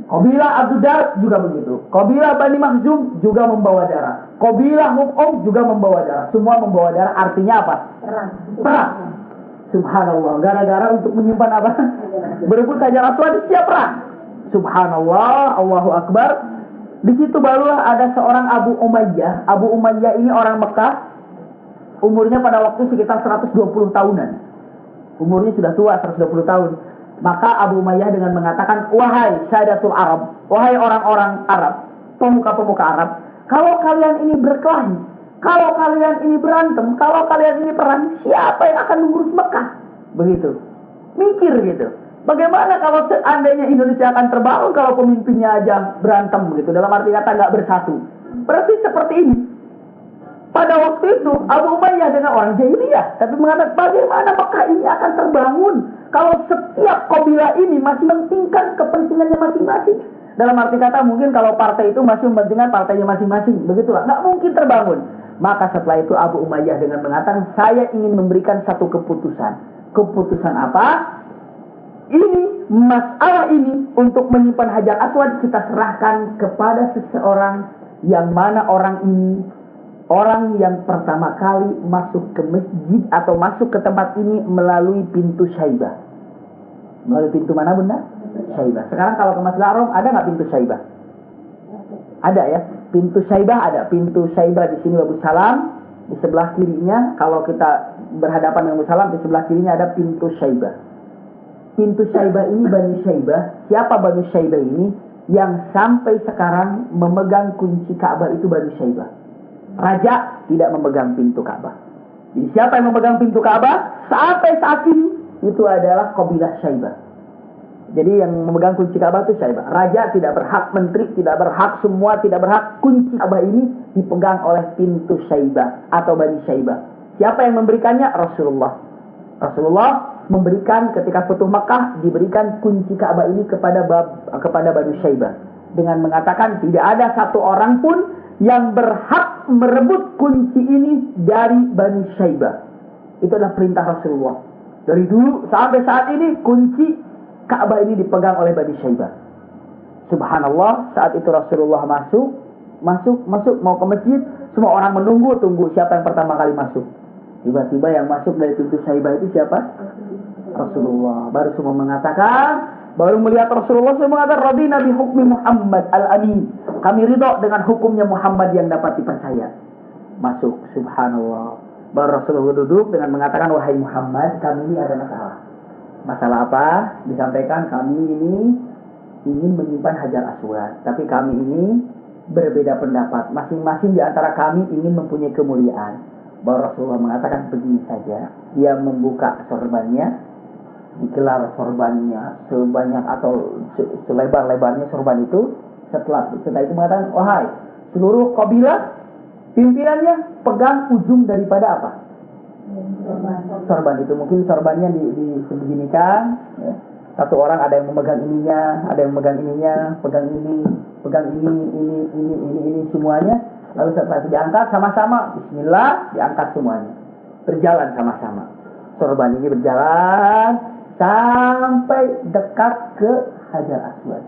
Kabilah Abu Dar juga begitu. Kabilah Bani Makhzum juga membawa darah. Kabilah Muk'um juga membawa darah. Semua membawa darah, artinya apa? Perang. Subhanallah. Gara-gara untuk menyimpan apa? Berebut Hajar Aswad, siap perang. Subhanallah, Allahu Akbar. Di situ barulah ada seorang Abu Umayyah. Abu Umayyah ini orang Mekah. Umurnya pada waktu sekitar 120 tahunan. Umurnya sudah tua, 120 tahun. Maka Abu Umayyah dengan mengatakan, wahai Sadatul Arab, wahai orang-orang Arab, pemuka-pemuka Arab, kalau kalian ini berkelahi, kalau kalian ini berantem, kalau kalian ini perang, siapa yang akan mengurus Mekah? Begitu. Mikir gitu. Bagaimana kalau seandainya Indonesia akan terbangun kalau pemimpinnya aja berantem begitu, dalam arti kata nggak bersatu. Berarti seperti ini. Pada waktu itu Abu Umayyah dengan orang jahiliyah, tapi mengatakan bagaimana Mekah ini akan terbangun kalau setiap kabilah ini masih mementingkan kepentingannya masing-masing. Dalam arti kata mungkin kalau partai itu masih mementingkan partainya masing-masing, begitulah, nggak mungkin terbangun. Maka setelah itu Abu Umayyah dengan mengatakan, saya ingin memberikan satu keputusan. Keputusan apa? Ini, masalah ini untuk menyimpan Hajar Aswad kita serahkan kepada seseorang yang mana orang ini, orang yang pertama kali masuk ke masjid atau masuk ke tempat ini melalui pintu Syaibah. Melalui pintu mana bunda? Syaibah. Sekarang kalau ke Masjidil Haram ada nggak pintu Syaibah? Ada ya. Pintu Syaibah ada. Pintu Syaibah di sini Babu Salam. Di sebelah kirinya, kalau kita berhadapan dengan Babu Salam, di sebelah kirinya ada pintu Syaibah. Pintu Syaibah ini Bani Syaibah. Siapa Bani Syaibah ini? Yang sampai sekarang memegang kunci Ka'bah itu Bani Syaibah. Raja tidak memegang pintu Ka'bah. Jadi siapa yang memegang pintu Ka'bah sampai saat ini itu adalah kabilah Syaibah. Jadi yang memegang kunci Ka'bah itu Syaibah. Raja tidak berhak, menteri tidak berhak, semua tidak berhak. Kunci Ka'bah ini dipegang oleh pintu Syaibah atau Bani Syaibah. Siapa yang memberikannya? Rasulullah. Rasulullah memberikan ketika Futuh Makkah, diberikan kunci Ka'bah ini kepada Bani Syaibah dengan mengatakan tidak ada satu orang pun yang berhak merebut kunci ini dari Bani Syaibah. Itu adalah perintah Rasulullah. Dari dulu sampai saat ini kunci Ka'bah ini dipegang oleh Bani Syaibah. Subhanallah, saat itu Rasulullah masuk mau ke masjid, semua orang tunggu siapa yang pertama kali masuk. Tiba-tiba yang masuk dari pintu Syaibah itu siapa? Rasulullah. Baru semua mengatakan, baru melihat Rasulullah semua mengatakan, radina bi hukmi Muhammad al-amin. Kami ridho dengan hukumnya Muhammad yang dapat dipercaya. Masuk, subhanallah. Baru Rasulullah duduk dengan mengatakan, wahai Muhammad, kami ini ada masalah. Masalah apa? Disampaikan, kami ini ingin menyimpan Hajar Aswad. Tapi kami ini berbeda pendapat. Masing-masing di antara kami ingin mempunyai kemuliaan. Baru Rasulullah mengatakan begini saja. Dia membuka sorbannya, dikelar sorbannya sebanyak atau selebar-lebarnya sorban itu. Setelah itu mengatakan, wahai seluruh kabilah, pimpinannya pegang ujung daripada apa? Sorban itu. Mungkin sorbannya disembunyikan ya. Satu orang ada yang memegang ininya, ada yang memegang ininya, pegang ini semuanya. Lalu setelah itu diangkat sama-sama, bismillah, diangkat semuanya. Berjalan sama-sama. Sorban ini berjalan sampai dekat ke Hajar Aswad.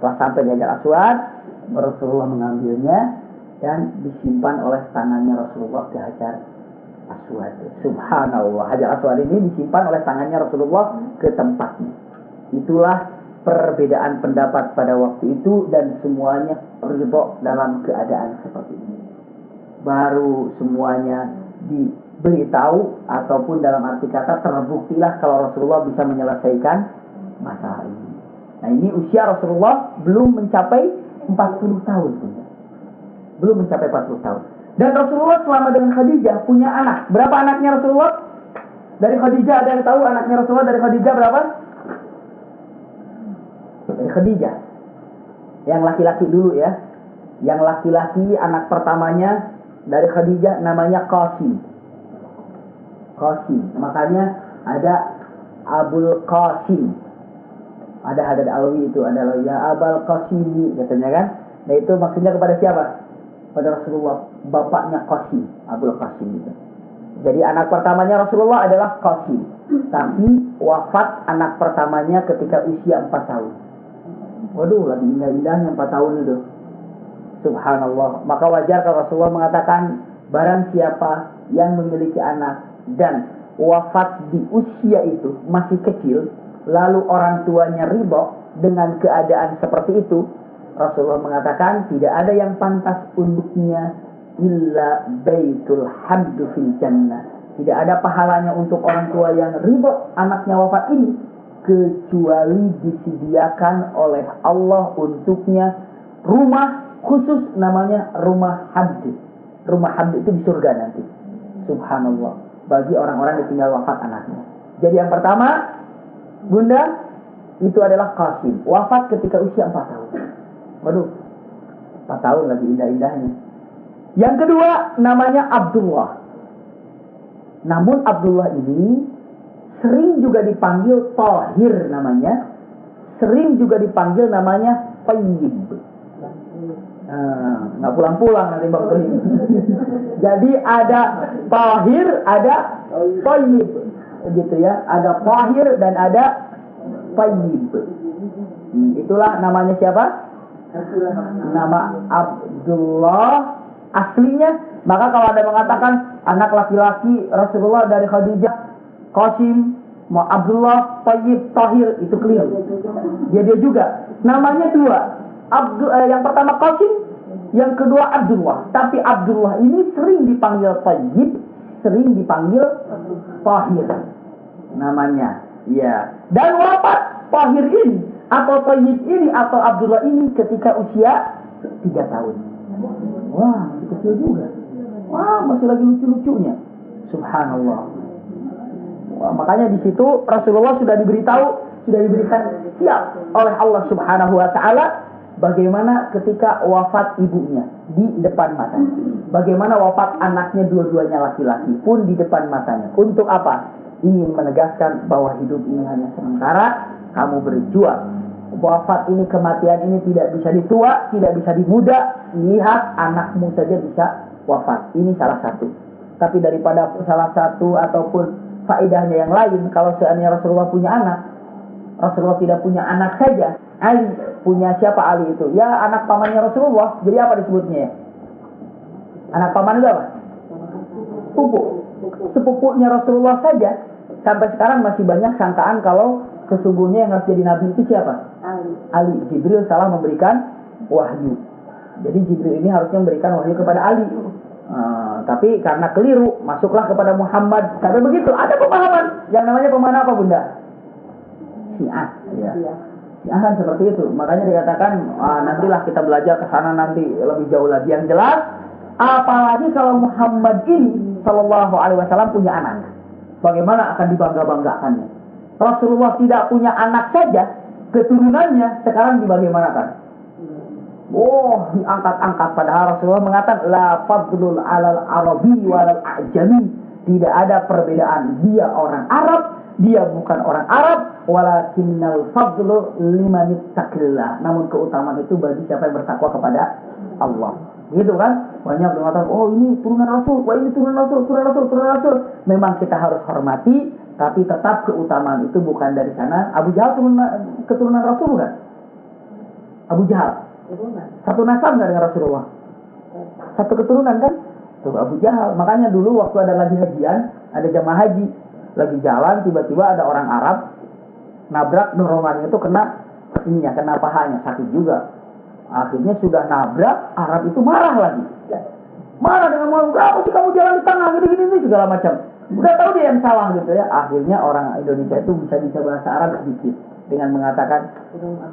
Setelah sampai di Hajar Aswad, Rasulullah mengambilnya dan disimpan oleh tangannya Rasulullah di Hajar Aswad. Subhanallah, Hajar Aswad ini disimpan oleh tangannya Rasulullah ke tempatnya. Itulah perbedaan pendapat pada waktu itu dan semuanya ridho dalam keadaan seperti ini. Baru semuanya diberitahu ataupun dalam arti kata terbuktilah kalau Rasulullah bisa menyelesaikan masalah ini. Nah, ini usia Rasulullah belum mencapai 40 tahun. Belum mencapai 40 tahun. Dan Rasulullah selama dengan Khadijah punya anak. Berapa anaknya Rasulullah? Dari Khadijah ada yang tahu anaknya Rasulullah dari Khadijah berapa? Dari Khadijah. Yang laki-laki dulu ya. Yang laki-laki anak pertamanya dari Khadijah namanya Qasim. Qasim. Makanya ada Abul Qasim. Ada Hadad Alwi itu adalah ya Abul Qasimi katanya kan. Nah itu maksudnya kepada siapa? Pada Rasulullah. Bapaknya Qasim, Abul Qasim itu. Jadi anak pertamanya Rasulullah adalah Qasim. Tapi wafat anak pertamanya ketika usia 4 tahun. Waduh, lagi indah-indahnya 4 tahun itu. Subhanallah. Maka wajar kalau Rasulullah mengatakan, barang siapa yang memiliki anak dan wafat di usia itu masih kecil, lalu orang tuanya ridho dengan keadaan seperti itu, Rasulullah mengatakan tidak ada yang pantas untuknya illa baitul hamdu fil jannah. Tidak ada pahalanya untuk orang tua yang ridho anaknya wafat ini kecuali disediakan oleh Allah untuknya rumah khusus namanya rumah hamd. Rumah hamd itu di surga nanti. Subhanallah. Bagi orang-orang yang tinggal wafat anaknya. Jadi yang pertama, Bunda, itu adalah Qasim. Wafat ketika usia 4 tahun. Waduh, 4 tahun lagi indah-indahnya. Yang kedua, namanya Abdullah. Namun Abdullah ini sering juga dipanggil Tahir namanya. Sering juga dipanggil namanya Tayyib. Nggak pulang-pulang nanti waktu ini. Jadi ada tahir, ada thayyib, gitu ya. Ada tahir dan ada thayyib. Itulah namanya siapa? Nama Abdullah aslinya. Maka kalau ada mengatakan anak laki-laki Rasulullah dari Khadijah, Qasim, Abdullah, Thayyib, Tahir, itu keliru. Dia juga. Namanya dua. Yang pertama Qasim, yang kedua Abdullah. Tapi Abdullah ini sering dipanggil Thayyib, sering dipanggil Tahir. Namanya. Ya. Dan wafat Tahir ini atau Thayyib ini atau Abdullah ini ketika usia 3 tahun. Wah, masih kecil juga. Wah, masih lagi lucu-lucunya. Subhanallah. Wah, makanya di situ Rasulullah sudah diberitahu, sudah diberikan siap oleh Allah Subhanahu wa taala bagaimana ketika wafat ibunya di depan matanya. Bagaimana wafat anaknya dua-duanya laki-laki pun di depan matanya. Untuk apa? Ingin menegaskan bahwa hidup ini hanya sementara, kamu berjuang. Wafat ini, kematian ini tidak bisa ditua, tidak bisa dimuda. Lihat anakmu saja bisa wafat. Ini salah satu. Tapi daripada salah satu ataupun faedahnya yang lain, kalau seandainya Rasulullah punya anak, Rasulullah tidak punya anak saja. Ali punya siapa? Ali itu ya anak pamannya Rasulullah. Jadi apa disebutnya? Anak paman itu apa? Sepupu. Sepupunya Rasulullah saja. Sampai sekarang masih banyak sangkaan kalau sesungguhnya yang harus jadi nabi itu siapa? Ali. Jibril salah memberikan wahyu. Jadi Jibril ini harusnya memberikan wahyu kepada Ali. Tapi karena keliru, masuklah kepada Muhammad. Sampai begitu, ada pemahaman. Yang namanya pemahaman apa, Bunda? Syiah. Ya. Syiah kan seperti itu. Makanya dikatakan, nantilah kita belajar ke sana nanti lebih jauh lagi. Yang jelas, apalagi kalau Muhammad ini Sallallahu Alaihi Wasallam punya anak, bagaimana akan dibangga-banggakannya? Rasulullah tidak punya anak saja, keturunannya sekarang dibagaimanakan? Oh, diangkat-angkat. Padahal Rasulullah mengatakan la fadlul alal arabi walal a'jami. Tidak ada perbedaan. Dia orang Arab, dia bukan orang Arab. Walakinnal fadlu liman ittaqillah. Namun keutamaan itu bagi siapa yang bertakwa kepada Allah. Gitu kan? Banyak mengatakan, oh ini turunan Rasul, wah ini turunan Rasul, turunan Rasul, turunan Rasul. Memang kita harus hormati, tapi tetap keutamaan itu bukan dari sana. Abu Jahal keturunan Rasul bukan? Abu Jahal satu nasab nggak dengan Rasulullah? Satu keturunan kan? Tuh Abu Jahal. Makanya dulu waktu ada lagi hajian, ada jamaah haji lagi jalan, tiba-tiba ada orang Arab nabrak dorongannya itu kena ininya, kena pahanya, sakit juga. Akhirnya sudah nabrak, Arab itu marah lagi. Marah dengan ngomong, kenapa sih kamu jalan di tengah, gini-gini segala macam. Udah tahu dia yang salah gitu ya. Akhirnya orang Indonesia itu bisa bahasa Arab sedikit dengan mengatakan,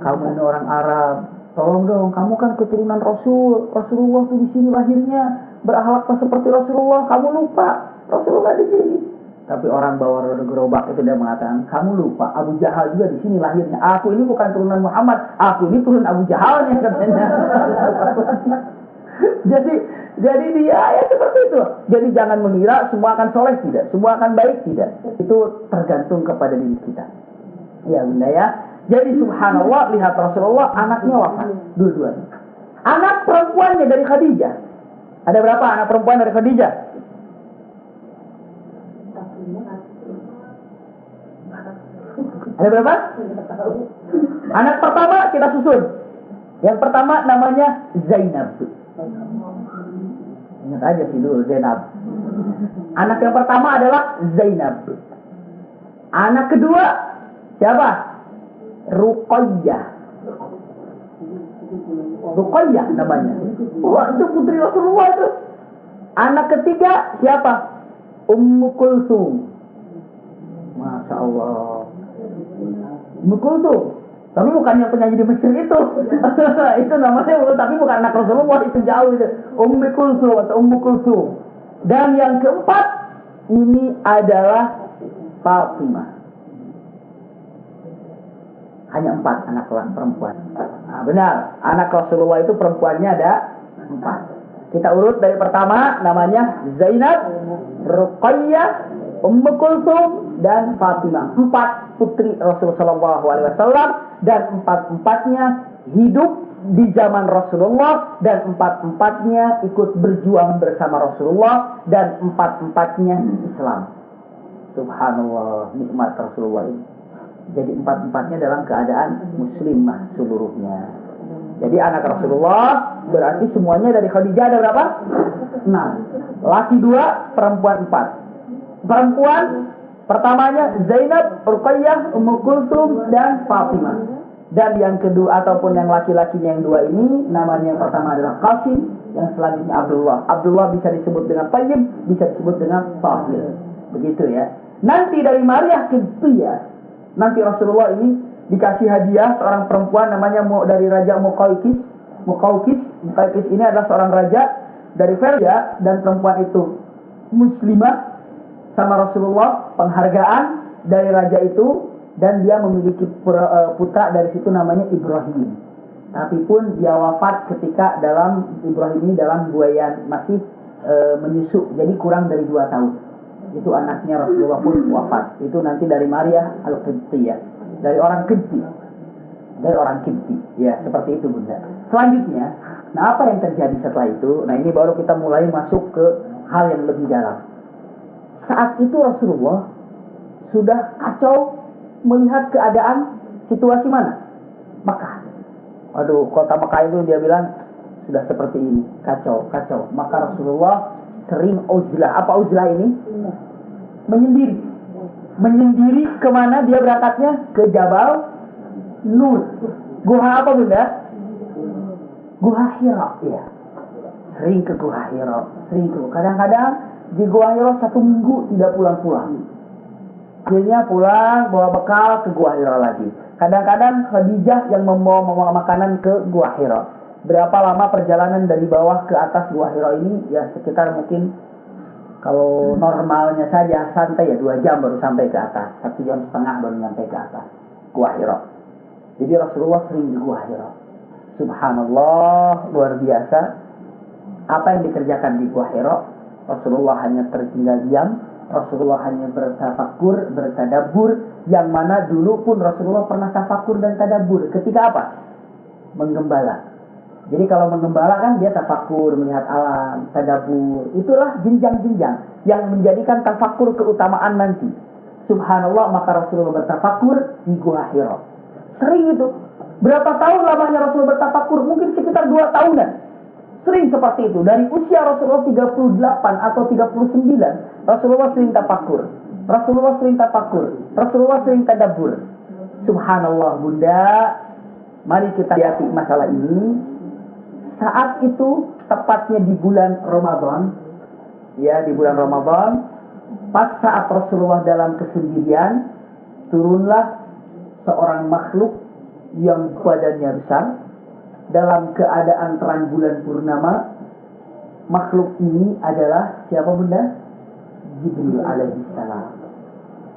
kamu ini orang Arab, tolong dong, kamu kan keturunan Rasulullah tuh di sini lahirnya berakhlak seperti Rasulullah, kamu lupa Rasulullah di sini. Tapi orang bawa roda gerobak itu dia mengatakan, kamu lupa Abu Jahal juga di sini lahirnya. Aku ini bukan turunan Muhammad, aku ini turun Abu Jahalnya katanya. Jadi dia ya seperti itu. Jadi jangan mengira semua akan soleh, tidak, semua akan baik, tidak. Itu tergantung kepada diri kita. Ya Bunda ya. Jadi subhanallah, lihat Rasulullah anaknya wafat dua-duanya. Anak perempuannya dari Khadijah. Ada berapa anak perempuan dari Khadijah? Ada berapa? Anak pertama kita susun. Yang pertama namanya Zainab. Ingat aja sih dulu Zainab. Anak yang pertama adalah Zainab. Anak kedua siapa? Ruqayyah. Ruqayyah namanya. Wah, itu putri Rasulullah itu. Anak ketiga siapa? Ummu Kulsum. Masya Allah. Ummu Kulsum. Tapi bukan yang penyanyi di Mesir itu. Itu namanya, tapi bukan anak Rasulullah, itu jauh itu. Ummu Kulsum atau Ummu Kulsum. Dan yang keempat ini adalah Fatimah. Hanya 4 anak perempuan. Nah, benar, anak Rasulullah itu perempuannya ada 4. Kita urut dari pertama, namanya Zainab, Ruqayyah, Ummu Kulsum, dan Fatimah. 4 putri Rasulullah SAW, dan 4-4-nya hidup di zaman Rasulullah, dan empat-empatnya ikut berjuang bersama Rasulullah, dan empat-empatnya Islam. Subhanallah, nikmat Rasulullah ini. Jadi empat-empatnya dalam keadaan muslimah seluruhnya. Jadi anak Rasulullah berarti semuanya dari Khadijah ada berapa? 6. Laki 2, perempuan 4. Perempuan pertamanya Zainab, Ruqayyah, Ummu Kulthum, dan Fatimah. Dan yang kedua ataupun yang laki-lakinya yang 2 ini namanya yang pertama adalah Qasim, yang selanjutnya Abdullah. Abdullah bisa disebut dengan Tayyib, bisa disebut dengan Tahir. Begitu ya. Nanti dari Maria Qibtiyah, nanti Rasulullah ini dikasih hadiah seorang perempuan namanya dari Raja Muqawqis. Muqawqis ini adalah seorang raja dari Persia, dan perempuan itu muslimah sama Rasulullah, penghargaan dari raja itu, dan dia memiliki putra dari situ namanya Ibrahim. Tapi pun dia wafat ketika Ibrahim ini dalam buayan masih menyusu, jadi kurang dari 2 tahun. Itu anaknya Rasulullah pun wafat. Itu nanti dari Maria Al-Qibtiyah, dari orang Qibti. Ya, seperti itu Bunda. Selanjutnya, nah apa yang terjadi setelah itu? Nah ini baru kita mulai masuk ke hal yang lebih dalam. Saat itu Rasulullah sudah kacau melihat keadaan situasi mana? Makkah. Aduh, kota Makkah itu dia bilang sudah seperti ini, kacau. Maka Rasulullah sering uzlah. Apa uzlah ini? Menyendiri kemana dia berangkatnya? Ke Jabal Nur. Guha apa Bunda? Guha Hira. Ya. Sering ke Guha Hira. Kadang-kadang di Guha Hira 1 minggu tidak pulang-pulang. Akhirnya pulang bawa bekal ke Gua Hira lagi. Kadang-kadang Khadijah yang membawa makanan ke Gua Hira. Berapa lama perjalanan dari bawah ke atas Gua Hira ini? Ya sekitar mungkin kalau normalnya saja santai ya 2 jam baru sampai ke atas. 1,5 jam baru sampai ke atas Gua Hira. Jadi Rasulullah sering di Gua Hira. Subhanallah, luar biasa. Apa yang dikerjakan di Gua Hira? Rasulullah hanya tertinggal diam. Rasulullah hanya bertadabbur, yang mana dulu pun Rasulullah pernah tafakur dan tadabbur. Ketika apa? Menggembala. Jadi kalau menggembala kan dia tafakur, melihat alam, tadabbur. Itulah jenjang-jenjang yang menjadikan tafakur keutamaan nanti. Subhanallah, maka Rasulullah bertafakur di Gua Hira. Sering itu. Berapa tahun lamanya Rasulullah bertafakur? Mungkin sekitar 2 tahunan. Sering seperti itu. Dari usia Rasulullah 38 atau 39, Rasulullah sering tafakur. Rasulullah sering tadabbur. Subhanallah Bunda. Mari kita lihat masalah ini. Saat itu tepatnya di bulan Ramadan. Ya, di bulan Ramadan. Pas saat Rasulullah dalam kesendirian, turunlah seorang makhluk yang badannya besar. Dalam keadaan terang bulan purnama. Makhluk ini adalah siapa Bunda? Jibril alaihissalam.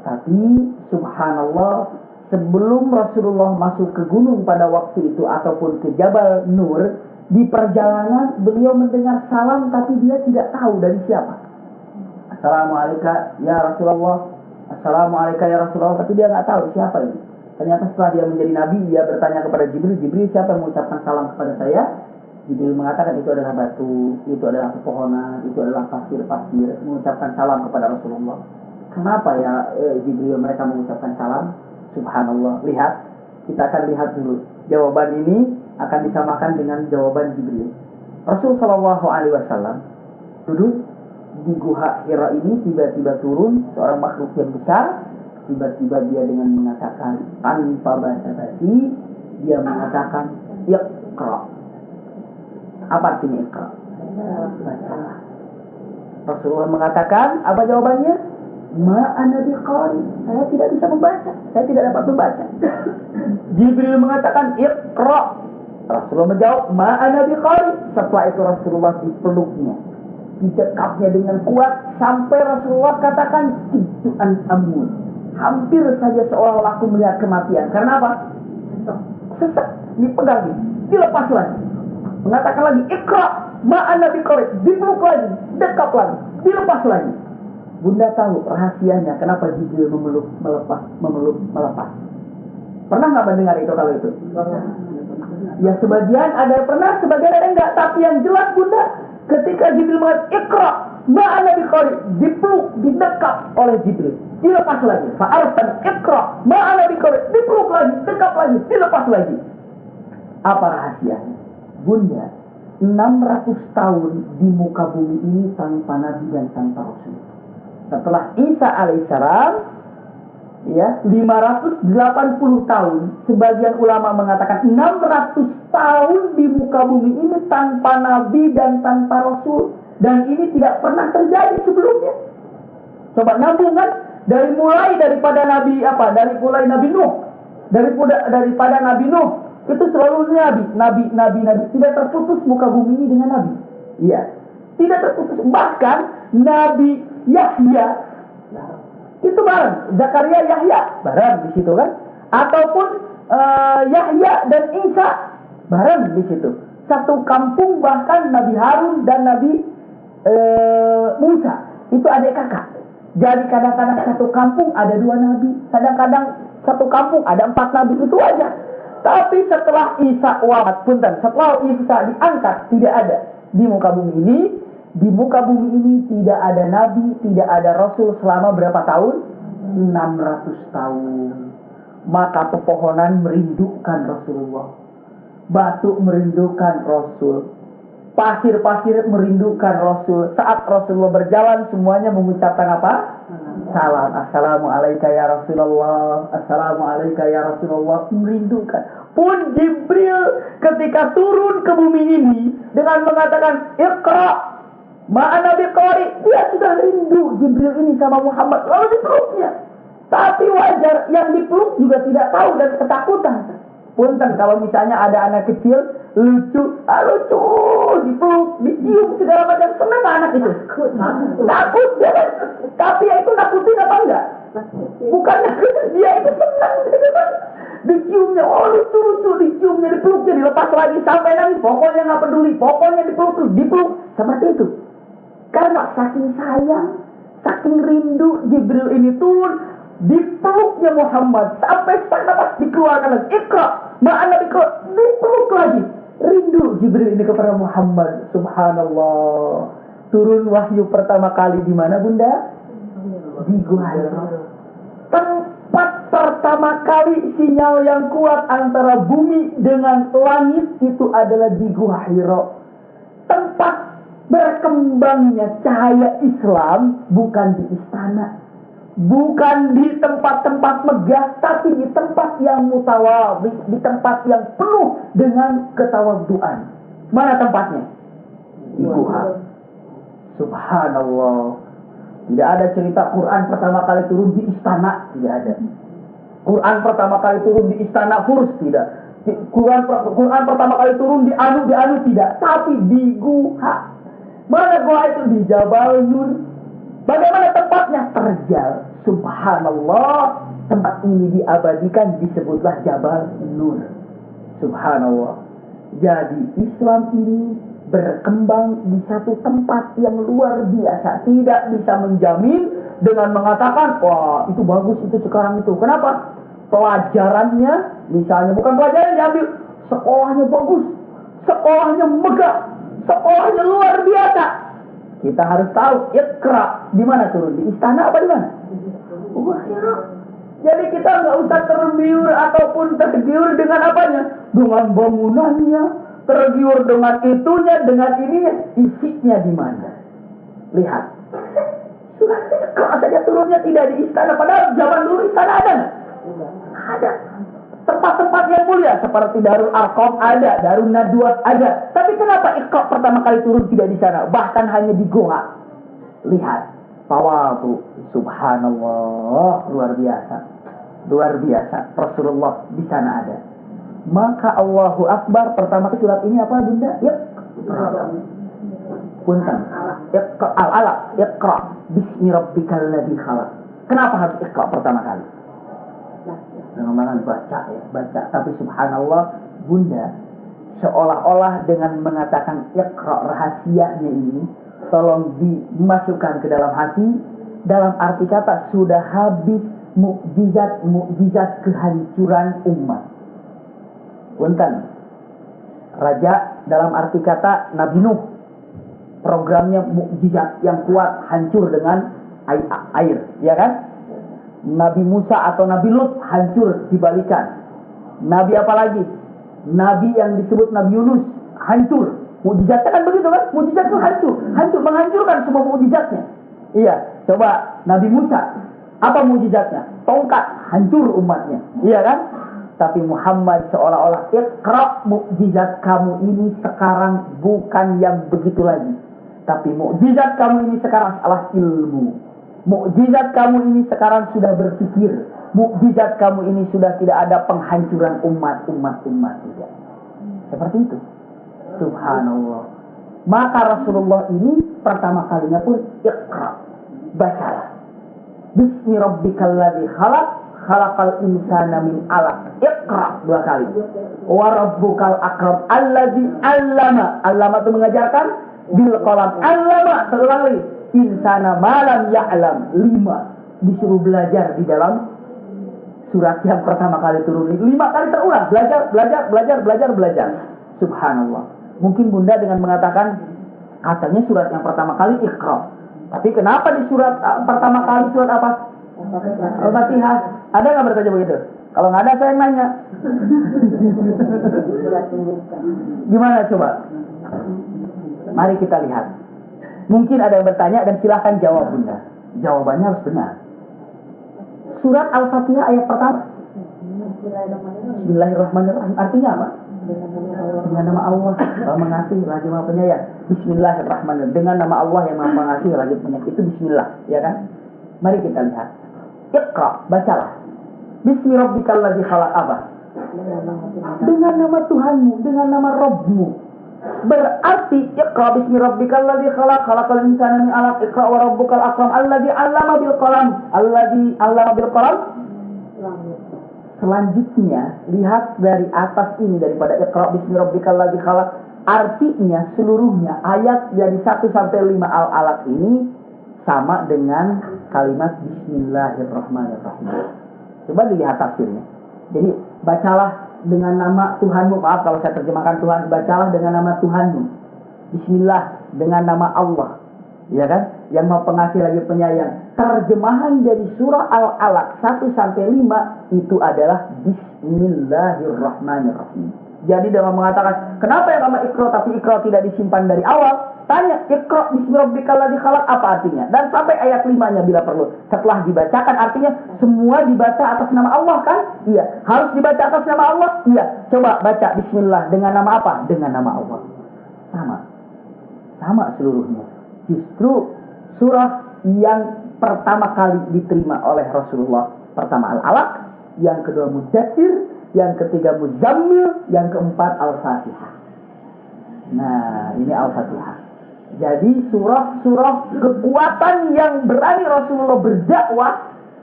Tapi subhanallah, sebelum Rasulullah masuk ke gunung pada waktu itu ataupun ke Jabal Nur, di perjalanan beliau mendengar salam tapi dia tidak tahu dari siapa. Assalamualaikum ya Rasulullah. Assalamualaikum ya Rasulullah, tapi dia nggak tahu siapa ini. Ternyata setelah dia menjadi nabi, dia bertanya kepada Jibril, Jibril siapa yang mengucapkan salam kepada saya? Jibril mengatakan itu adalah batu, itu adalah pepohonan, itu adalah pasir-pasir, mengucapkan salam kepada Rasulullah. Kenapa ya Jibril mereka mengucapkan salam? Subhanallah. Lihat, kita akan lihat dulu. Jawaban ini akan disamakan dengan jawaban Jibril. Rasul Shallallahu Alaihi Wasallam duduk di Gua Hira ini, tiba-tiba turun seorang makhluk yang besar. Tiba-tiba dia dengan mengatakan tanpa basa-basi, dia mengatakan Iqra. Apa artinya Iqra? Bacalah. Rasulullah mengatakan, apa jawabannya? Ma ana biqari. Saya tidak bisa membaca. Saya tidak dapat membaca. Jibril mengatakan Iqra. Rasulullah menjawab, Ma ana biqari. Setelah itu Rasulullah dipeluknya, didekapnya dengan kuat sampai Rasulullah katakan itu an-amun. Hampir saja seolah-olah aku melihat kematian. Karena apa? Sesak, dipegang, dilepas lagi. Mengatakan lagi, Iqra, ma'ana biqari. Dipeluk lagi, dekap lagi, dilepas lagi. Bunda tahu rahasianya kenapa Jibril melepas. Pernah nggak mendengar itu kalau itu? Ya sebagian ada pernah, sebagian ada enggak. Tapi yang jelas Bunda, ketika Jibril mengatakan Iqra, ma'ana biqari, dipeluk, didekap oleh Jibril, dilepas lagi. Fa'arfan Iqra, ma'ana biqari, dipeluk lagi, dekap lagi, dilepas lagi. Apa rahasianya? Bunda, 600 tahun di muka bumi ini tanpa nabi dan tanpa rasul. Setelah Isa alaihissalam, ya, 580 tahun. Sebagian ulama mengatakan 600 tahun di muka bumi ini tanpa nabi dan tanpa rasul. Dan ini tidak pernah terjadi sebelumnya. Coba nyambung kan? Daripada Nabi apa? Dari mulai Nabi Nuh. Daripada Nabi Nuh, itu selalu nabi. Tidak terputus muka bumi ini dengan nabi. Iya. Tidak terputus. Bahkan Nabi Yahya itu bareng. Zakaria, Yahya bareng di situ kan? Ataupun Yahya dan Isa bareng di situ. Satu kampung, bahkan Nabi Harun dan Nabi Musa itu adik kakak. Jadi kadang-kadang satu kampung ada 2 nabi, kadang-kadang satu kampung ada 4 nabi, itu aja. Tapi setelah Isa setelah Isa diangkat, tidak ada di muka bumi ini. Di muka bumi ini tidak ada nabi, tidak ada rasul selama berapa tahun? 600 tahun. Maka pepohonan merindukan Rasulullah, batu merindukan Rasul, pasir-pasir merindukan Rasul. Saat Rasulullah berjalan, semuanya mengucapkan apa? Salam. Assalamualaikum ya Rasulullah. Assalamualaikum ya Rasulullah. Merindukan. Pun Jibril ketika turun ke bumi ini dengan mengatakan Iqra, ma'ana biqari, dia sudah rindu Jibril ini sama Muhammad, lalu dipeluknya. Tapi wajar, yang dipeluk juga tidak tahu dan ketakutan. Punten kalau misalnya ada anak kecil lucu, dipeluk, dicium segala macam, senang anak itu. Takut dia kan? Tapi ya itu nakutin apa enggak? Bukan nakutin, dia itu senang. Diciumnya, lucu, diciumnya, dipeluknya, dilepas lagi sampai nangis. Pokoknya nggak peduli, pokoknya dipeluk. Seperti itu. Karena saking sayang, saking rindu, Jibril ini turun, dipeluknya Muhammad sampai nafas dikeluarkan lagi. Iqra, ma'ana biqra, dipeluk lagi. Rindu Jibril ini kepada Muhammad. Subhanallah. Turun wahyu pertama kali di mana Bunda? Di Gua Hira. Tempat pertama kali sinyal yang kuat antara bumi dengan langit itu adalah di Gua Hira. Tempat berkembangnya cahaya Islam bukan di istana, bukan di tempat-tempat megah, tapi di tempat yang mutawadhi, di tempat yang penuh dengan ketawadhuan. Mana tempatnya? Di Gua. Subhanallah. Tidak ada cerita Quran pertama kali turun di istana, tidak ada. Quran pertama kali turun di istana Furs, tidak. Quran pertama kali turun di anu tidak, tapi di Gua. Mana gua itu? Di Jabal Nur. Bagaimana tempatnya? Terjal. Subhanallah. Tempat ini diabadikan, disebutlah Jabal Nur. Subhanallah. Jadi Islam ini berkembang di satu tempat yang luar biasa. Tidak bisa menjamin dengan mengatakan, wah itu bagus, itu sekarang itu. Kenapa? Pelajarannya, misalnya bukan pelajaran diambil, sekolahnya bagus, sekolahnya megah, sekolahnya luar biasa. Kita harus tahu Iqra di mana turun, di istana apa di mana? Jadi kita nggak usah tergiur ataupun tergiur dengan apanya, dengan bangunannya, tergiur dengan itunya, dengan ininya, isinya di mana? Lihat, sudah Iqra saja turunnya tidak di istana, padahal zaman dulu istana ada nggak? Ada. Tempat-tempat yang mulia seperti Darul Arqam ada, Darul Nadwa ada. Tapi kenapa Iqra pertama kali turun tidak di sana, bahkan hanya di Goa? Lihat, tawadhu, subhanallah, luar biasa. Rasulullah di sana ada. Maka Allahu Akbar pertama kali surat ini apa Bunda? Punten. Al-Alaq, Iqra bismi rabbikal ladzi khalaq. Kenapa harus Iqra pertama kali? Dengan baca. Tapi subhanallah Bunda, seolah-olah dengan mengatakan Iqra rahasianya ini, tolong dimasukkan ke dalam hati. Dalam arti kata sudah habis mukjizat kehancuran umat. Punten, Raja dalam arti kata Nabi Nuh. Programnya mukjizat yang kuat, hancur dengan air, ya kan? Nabi Musa atau Nabi Lut hancur dibalikan. Nabi apa lagi? Nabi yang disebut Nabi Yunus hancur. Mukjizatnya kan begitu kan? Mukjizat itu hancur, menghancurkan semua mukjizatnya. Iya, coba Nabi Musa, apa mukjizatnya? Tongkat, hancur umatnya. Iya kan? Tapi Muhammad seolah-olah Iqra, mukjizat kamu ini sekarang bukan yang begitu lagi. Tapi mukjizat kamu ini sekarang adalah ilmu. Mukjizat kamu ini sekarang sudah berpikir. Mukjizat kamu ini sudah tidak ada penghancuran umat tidak. Seperti itu. Subhanallah. Maka Rasulullah ini pertama kalinya pun Iqra, bacalah. Bismi rabbikal ladzi khalaq, khalaqal insana min 'alaq. Iqra 2 kali. Wa rabbukal akram alladzi 'allama. 'Allama itu mengajarkan, bil qalam. 'Allama terulang lagi. Insana ma lam ya'lam. 5 disuruh belajar di dalam surat yang pertama kali turun. 5 kali terulang, belajar. Subhanallah. Mungkin Bunda dengan mengatakan katanya surat yang pertama kali Iqra. Tapi kenapa di surat pertama kali surat apa? Al-Fatihah. Ada nggak bertanya begitu? Kalau nggak ada saya yang nanya. Gimana coba? Mari kita lihat. Mungkin ada yang bertanya dan silahkan jawab Bunda. Jawabannya harus benar. Surat Al-Fatihah ayat pertama. Bismillahirrahmanirrahim. Artinya apa? Dengan nama Allah Maha Mengasih lagi Maha Penyayang. Bismillahirrahmanirrahim. Dengan nama Allah yang Maha Mengasih lagi Penyayang. Itu Bismillah, ya kan? Mari kita lihat. Iqra, bacalah. Bismi rabbikal ladzi khalaq, apa? Dengan nama Tuhanmu, dengan nama Rabbmu. Berarti Iqra bismi rabbikal ladzi khalaq, khalaqal insana min 'alaq. Iqra wa rabbukal akram alladzi 'allama bil qalam. Alladzi 'allama bil qalam. Selanjutnya, lihat dari atas ini daripada Iqra bismi rabbikal ladzi khalaq. Artinya seluruhnya ayat dari 1 sampai 5 al-alaq ini sama dengan kalimat Bismillahirrahmanirrahim. Coba dilihat tafsirnya. Jadi bacalah dengan nama Tuhanmu. Maaf kalau saya terjemahkan Tuhan. Bacalah dengan nama Tuhanmu. Bismillah, dengan nama Allah, ya kan? Yang Maha Pengasih lagi Penyayang. Terjemahan dari surah Al-Alaq 1 sampai 5 itu adalah Bismillahirrahmanirrahim. Jadi dalam mengatakan kenapa yang nama Iqra tapi Iqra tidak disimpan dari awal? Tanya, Iqra bismi rabbikal ladzi khalaq, apa artinya? Dan sampai ayat 5-nya bila perlu. Setelah dibacakan artinya semua dibaca atas nama Allah kan? Iya. Harus dibaca atas nama Allah? Iya. Coba baca bismillah dengan nama apa? Dengan nama Allah. Sama seluruhnya. Justru surah yang pertama kali diterima oleh Rasulullah. Pertama Al-Alaq, yang kedua Mudaththir, yang ketiga Muzammil, yang keempat Al-Fatihah. Nah, ini Al-Fatihah. Jadi surah-surah kekuatan yang berani Rasulullah berdakwah.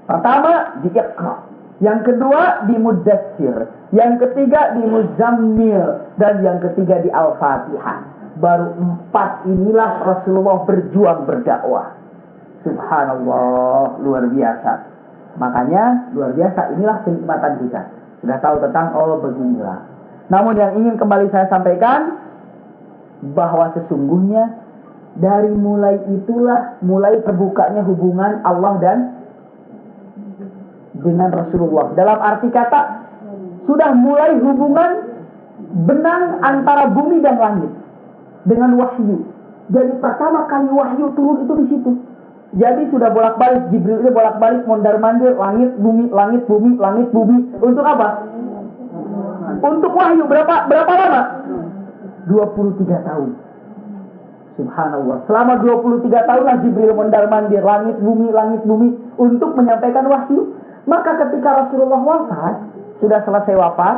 Pertama di Iqra, yang kedua di Mudaththir, yang ketiga di Muzammil, dan yang ketiga di Al-Fatihah. Baru 4 inilah Rasulullah berjuang berdakwah. Subhanallah, luar biasa. Makanya luar biasa, inilah kenikmatan kita. Sudah tahu tentang beginilah. Namun yang ingin kembali saya sampaikan, bahwa sesungguhnya dari mulai itulah mulai terbukanya hubungan Allah dan dengan Rasulullah. Dalam arti kata, sudah mulai hubungan benang antara bumi dan langit dengan wahyu. Jadi pertama kali wahyu turun itu di situ. Jadi sudah bolak-balik, Jibril itu bolak-balik mondar-mandir langit bumi, langit bumi, langit bumi. Untuk apa? Untuk wahyu. Berapa lama? 23 tahun. Subhanallah. Selama 23 tahun lah Jibril mondar-mandir langit bumi untuk menyampaikan wahyu. Maka ketika Rasulullah wafat, sudah selesai wafat,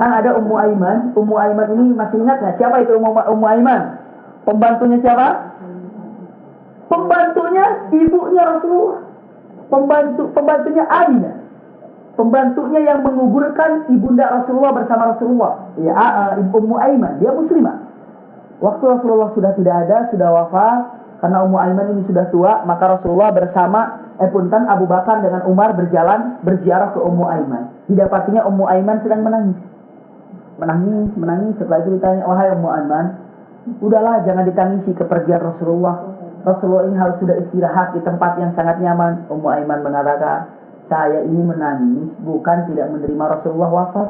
kan ada Ummu Aiman. Ummu Aiman ini masih ingat nggak? Siapa itu Ummu Aiman? Pembantunya siapa? Pembantunya ibunya Rasulullah. Pembantunya Aminah. Pembantunya yang menguburkan ibunda Rasulullah bersama Rasulullah. Ya, Ummu Aiman, dia muslimah. Waktu Rasulullah sudah tidak ada, sudah wafat, karena Ummu Aiman ini sudah tua, maka Rasulullah bersama Abu Bakar dengan Umar berjalan berziarah ke Ummu Aiman. Didapatinya Ummu Aiman sedang menangis. menangis. Setelah itu ditanya, wahai Ummu Aiman, udahlah jangan ditangisi kepergian Rasulullah. Rasulullah ini harus sudah istirahat di tempat yang sangat nyaman. Ummu Aiman mengatakan, saya ini menangis bukan tidak menerima Rasulullah wafat.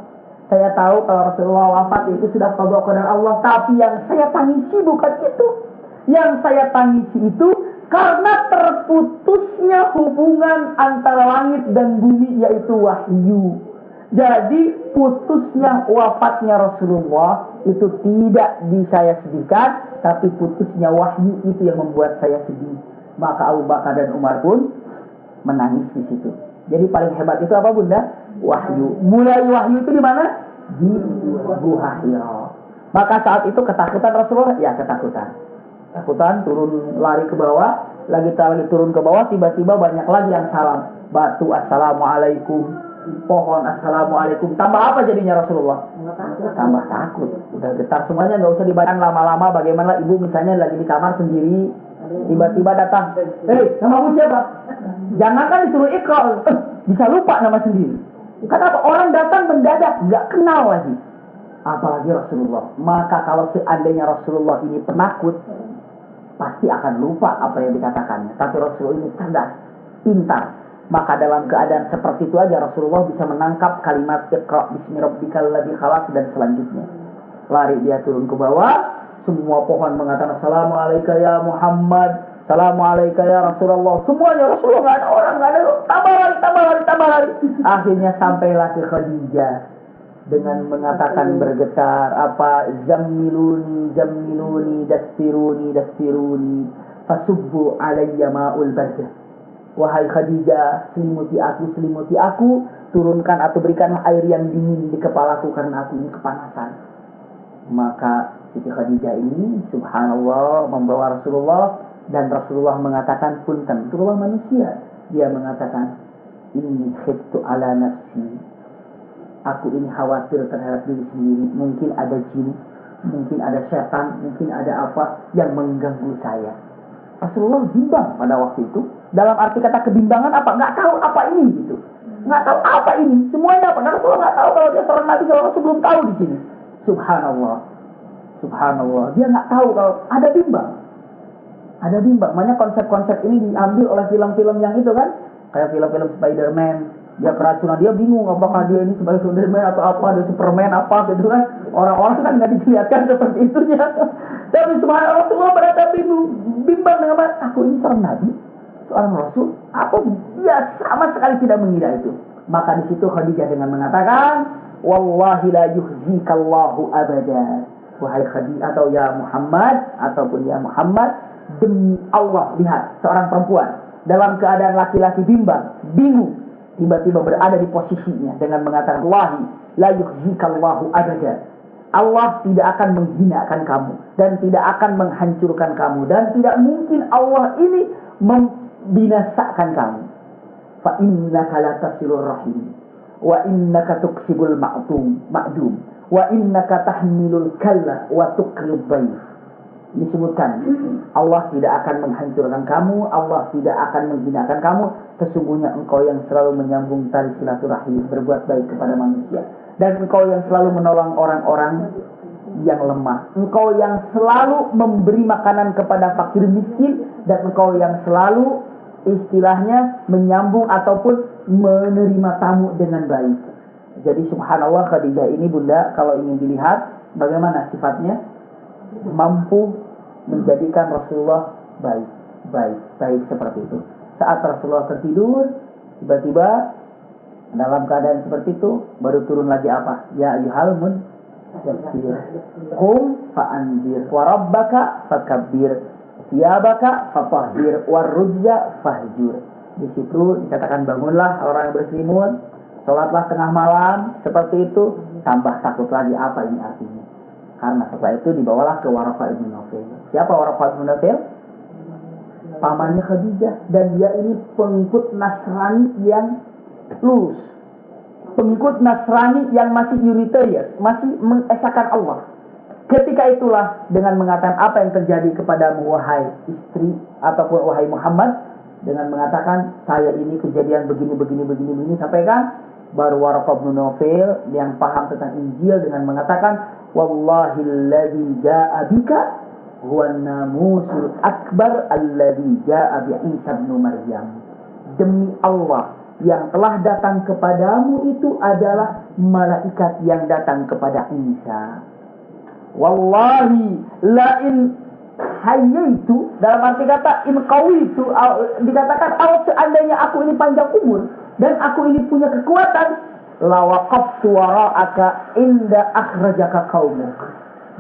Saya tahu kalau Rasulullah wafat itu sudah qada qadar Allah, tapi yang saya tangisi bukan itu. Yang saya tangisi itu karena terputusnya hubungan antara langit dan bumi, yaitu wahyu. Jadi putusnya wafatnya Rasulullah itu tidak saya sedihkan, tapi putusnya wahyu itu yang membuat saya sedih. Maka Abu Bakar dan Umar pun menangis di situ. Jadi paling hebat itu apa Bunda? Wahyu. Mulai wahyu itu di mana? Di Gua Hira. Maka saat itu ketakutan Rasulullah, ya ketakutan. Takutan, turun lari ke bawah, lagi turun ke bawah, tiba-tiba banyak lagi yang salam. Batu assalamualaikum, pohon assalamualaikum. Tambah apa jadinya Rasulullah? Tambah takut. Udah getar semuanya, nggak usah dibayangkan lama-lama. Bagaimana ibu misalnya lagi di kamar sendiri, tiba-tiba datang, namamu siapa? Jangankan disuruh ikra, bisa lupa nama sendiri. Kenapa? Orang datang mendadak, nggak kenal lagi. Apalagi Rasulullah. Maka kalau seandainya Rasulullah ini penakut, pasti akan lupa apa yang dikatakannya. Tapi Rasulullah ini cerdas, pintar. Maka dalam keadaan seperti itu aja Rasulullah bisa menangkap kalimat Iqra bismi rabbikal ladzi khalaq dan selanjutnya. Lari dia turun ke bawah, semua pohon mengatakan assalamualaikum ya Muhammad, assalamualaikum ya Rasulullah. Semuanya Rasulullah, nggak ada orang, nggak ada, tambah lari. Akhirnya sampailah ke Khadijah dengan mengatakan bergetar apa, zammiluni dastiruni fasubbu alayya ma'ul badah. Wahai Khadijah, selimuti aku, turunkan atau berikanlah air yang dingin di kepalaku karena aku ini kepanasan. Maka Siti Khadijah ini subhanallah membawa Rasulullah, dan Rasulullah mengatakan punten. Rasulullah manusia, dia mengatakan inni khiftu ala nafsi, aku ini khawatir terhadap diri sendiri. Mungkin ada jin, mungkin ada setan, mungkin ada apa yang mengganggu saya. Rasulullah bimbang pada waktu itu. Dalam arti kata kebimbangan apa? Nggak tahu apa ini gitu. Nggak tahu apa ini. Semuanya apa? Nah, Rasulullah nggak tahu kalau dia seorang Nabi, kalau Rasul belum tahu di sini. Subhanallah. Dia nggak tahu kalau ada bimbang. Makanya konsep-konsep ini diambil oleh film-film yang itu kan. Kayak film-film Spider-Man. Dia keracunan, dia bingung apakah dia ini sebagai Spider-Man atau apa, dia Superman apa gitu kan. Orang-orang kan nggak dilihatkan seperti itunya. Tapi subhanallah Rasulullah mereka bimbang dengan aku ini seorang Nabi, seorang Rasul, apa dia sama sekali tidak mengira itu. Maka di situ Khadijah dengan mengatakan, wallahi la yukhzikallahu abada. Wahai Khadijah atau ya Muhammad, ataupun ya Muhammad, demi Allah, lihat seorang perempuan dalam keadaan laki-laki bingung, tiba-tiba berada di posisinya dengan mengatakan, wallahi la yukhzikallahu abada. Allah tidak akan menghinakan kamu dan tidak akan menghancurkan kamu, dan tidak mungkin Allah ini membinasakan kamu. Fa innaka la tasilur rahim wa innaka tuksibul ma'dum wa innaka tahmilul kalla wa tuqrib dhaif. Disebutkan Allah tidak akan menghancurkan kamu, Allah tidak akan menghinakan kamu. Sesungguhnya engkau yang selalu menyambung tali silaturahim, berbuat baik kepada manusia, dan engkau yang selalu menolong orang-orang yang lemah, engkau yang selalu memberi makanan kepada fakir miskin, dan engkau yang selalu istilahnya menyambung ataupun menerima tamu dengan baik. Jadi subhanallah Khadijah ini Bunda, kalau ingin dilihat bagaimana sifatnya, mampu menjadikan Rasulullah baik seperti itu. Saat Rasulullah tertidur, tiba-tiba dalam keadaan seperti itu baru turun lagi apa? Ya ayyuhal mudaththir qum fa'anzir wa rabbaka fakabbir thiyabaka fatahhir warrujza fahjur. Di situ dikatakan bangunlah orang yang berselimut, salatlah tengah malam, seperti itu. Tambah takut lagi, apa ini artinya? Karena setelah itu dibawalah ke Waraqah ibn Nawfal. Siapa Waraqah ibn Nawfal? Pamannya Khadijah, dan dia ini pengikut Nasrani yang lurus, pengikut Nasrani yang masih Unitarian, masih mengesahkan Allah. Ketika itulah dengan mengatakan apa yang terjadi kepadamu wahai istri ataupun wahai Muhammad, dengan mengatakan saya ini kejadian begini sampaikan. Baru Waraqah bin Nawfal yang paham tentang Injil dengan mengatakan, wallahilladzi jaa bika huwa an-namusul akbar alladzi jaa bi Isa bin Maryam. Demi Allah, yang telah datang kepadamu itu adalah malaikat yang datang kepada Isa. Wallahi la in hayyaitu, dalam arti kata in qawitu, dikatakan kalau seandainya aku ini panjang umur dan aku ini punya kekuatan, la waqaftu wara'aka inda akhrajaka qaumuk.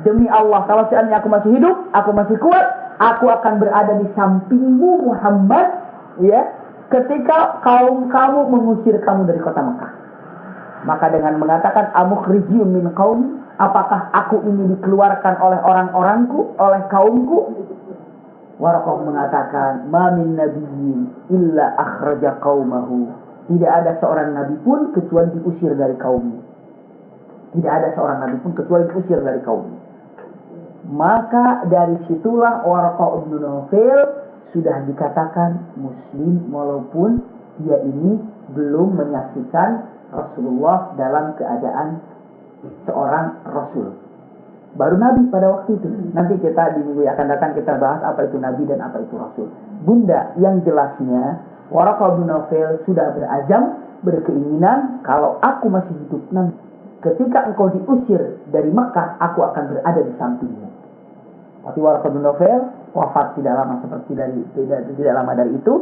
Demi Allah, kalau seandainya aku masih hidup, aku masih kuat, aku akan berada di sampingmu Muhammad, ya, ketika kaum kamu mengusir kamu dari kota Mekah. Maka dengan mengatakan amukhrijiyun min qaumi, apakah aku ini dikeluarkan oleh orang-orangku, oleh kaumku? Waraqah mengatakan, ma min nabiyyin illa akhraja qaumahu. Tidak ada seorang nabi pun kecuali diusir dari kaumnya. Tidak ada seorang nabi pun kecuali diusir dari kaumnya. Maka dari situlah Waraqah bin Nawfal sudah dikatakan muslim walaupun dia ini belum menyaksikan Rasulullah dalam keadaan seorang Rasul. Baru Nabi pada waktu itu. Nanti kita di minggu yang akan datang kita bahas apa itu Nabi dan apa itu Rasul. Bunda, yang jelasnya Waraqah bin Nawfal sudah berazam, berkeinginan, kalau aku masih hidup nanti, ketika engkau diusir dari Makkah, aku akan berada di sampingmu. Tapi Waraqah bin Nawfal wafat tidak lama dari itu.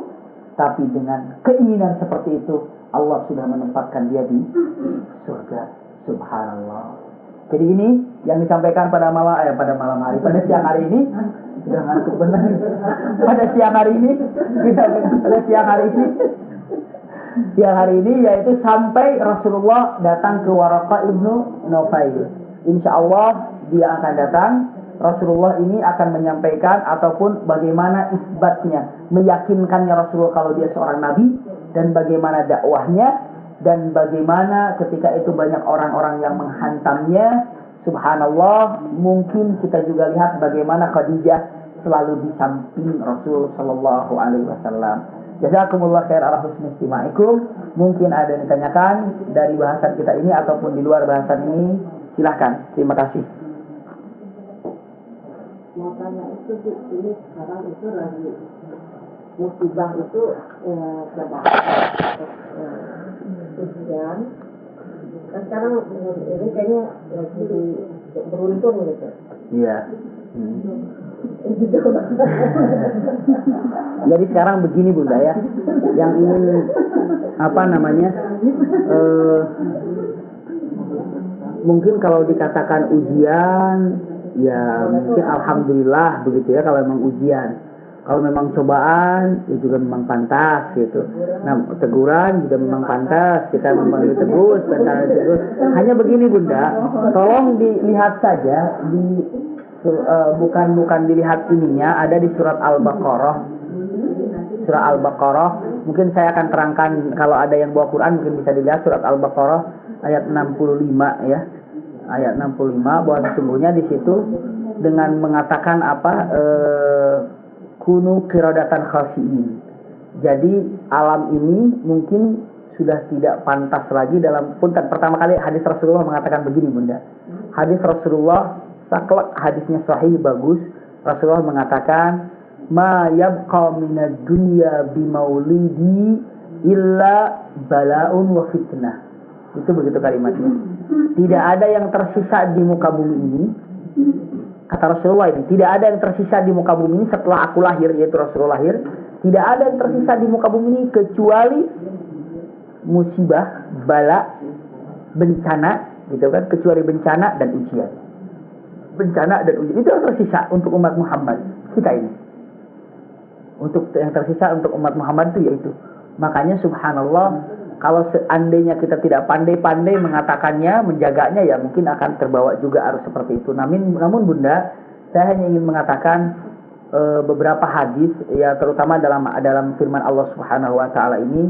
Tapi dengan keinginan seperti itu, Allah sudah menempatkan dia di surga. Subhanallah. Jadi ini yang disampaikan pada malam hari, pada siang hari ini. Sudah ngantuk benar. Pada siang hari ini, siang hari ini yaitu sampai Rasulullah datang ke Waraqah ibnu Nawfal. Insya Allah dia akan datang. Rasulullah ini akan menyampaikan ataupun bagaimana isbatnya, meyakinkannya Rasulullah kalau dia seorang nabi, dan bagaimana dakwahnya, dan bagaimana ketika itu banyak orang-orang yang menghantamnya. Subhanallah, mungkin kita juga lihat bagaimana Khadijah selalu di samping Rasul sallallahu alaihi wasallam. Jazakumullah khair ala husni istima'ikum. Mungkin ada yang ditanyakan dari bahasan kita ini ataupun di luar bahasan ini, silahkan. Terima kasih. Makanya itu ini sekarang itu lagi musibah itu ujian. Kan sekarang ini kayaknya lagi beruntung gitu. Iya. Jadi sekarang begini Bunda ya, yang ingin mungkin kalau dikatakan ujian, ya mungkin alhamdulillah begitu ya kalau memang ujian. Kalau memang cobaan, ya juga memang pantas gitu. Nah, teguran juga memang pantas. Kita memang ditegur, terus. Hanya begini Bunda, tolong dilihat saja bukan dilihat ininya, ada di surat Al-Baqarah. Surah Al-Baqarah, mungkin saya akan terangkan kalau ada yang bawa Quran mungkin bisa dilihat surat Al-Baqarah ayat 65 ya. Ayat 65 bahwa sesungguhnya di situ dengan mengatakan kunu qiradatan khasiin. Jadi alam ini mungkin sudah tidak pantas lagi dalam punten. Pertama kali hadis Rasulullah mengatakan begini Bunda. Hadis Rasulullah saklek, hadisnya sahih bagus. Rasulullah mengatakan ma yabqa minad dunya bimaulidi illa balaun wa fitnah. Itu begitu kalimatnya. Tidak ada yang tersisa di muka bumi ini, kata Rasulullah ini, tidak ada yang tersisa di muka bumi ini setelah aku lahir, yaitu Rasulullah lahir, tidak ada yang tersisa di muka bumi ini kecuali musibah, bala, bencana, gitu kan, kecuali bencana dan ujian. Bencana dan ujian itu yang tersisa untuk umat Muhammad kita ini. Untuk yang tersisa untuk umat Muhammad itu yaitu. Makanya subhanallah, kalau seandainya kita tidak pandai-pandai mengatakannya, menjaganya, ya mungkin akan terbawa juga arus seperti itu. Namun Bunda, saya hanya ingin mengatakan beberapa hadis, ya terutama dalam firman Allah Subhanahu Wa Taala ini.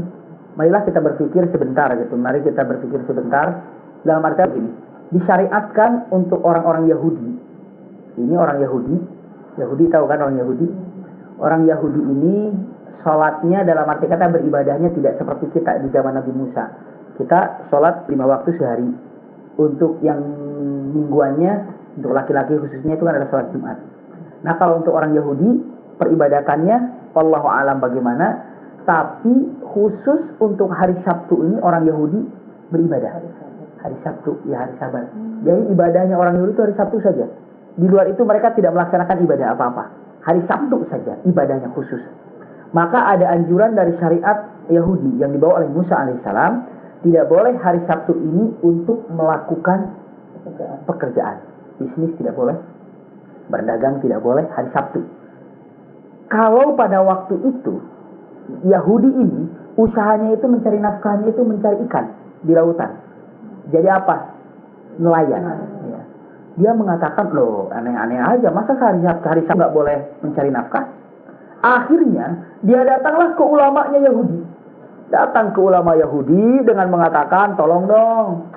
Marilah kita berpikir sebentar gitu. Mari kita berpikir sebentar. Dalam arti ini disyariatkan untuk orang-orang Yahudi. Ini orang Yahudi. Yahudi tahu kan orang Yahudi? Orang Yahudi ini sholatnya dalam arti kata beribadahnya tidak seperti kita di zaman Nabi Musa. kita sholat 5 waktu sehari. Untuk yang mingguannya, untuk laki-laki khususnya itu kan ada sholat Jumat. Nah kalau untuk orang Yahudi, peribadatannya wallahu alam bagaimana, tapi khusus untuk hari Sabtu ini orang Yahudi beribadah. Hari Sabtu, ya hari Sabat. Jadi ibadahnya orang Yahudi itu hari Sabtu saja. Di luar itu mereka tidak melaksanakan ibadah apa-apa. Hari Sabtu saja ibadahnya khusus. Maka ada anjuran dari syariat Yahudi yang dibawa oleh Musa alaihissalam, tidak boleh hari Sabtu ini untuk melakukan pekerjaan. Bisnis tidak boleh, berdagang tidak boleh hari Sabtu. Kalau pada waktu itu Yahudi ini usahanya itu mencari nafkahnya itu mencari ikan di lautan. Jadi apa? Nelayan. Ya. Dia mengatakan, loh aneh-aneh aja, masa hari Sabtu nggak boleh mencari nafkah? Akhirnya dia datanglah ke ulamanya Yahudi. Datang ke ulama Yahudi dengan mengatakan, tolong dong,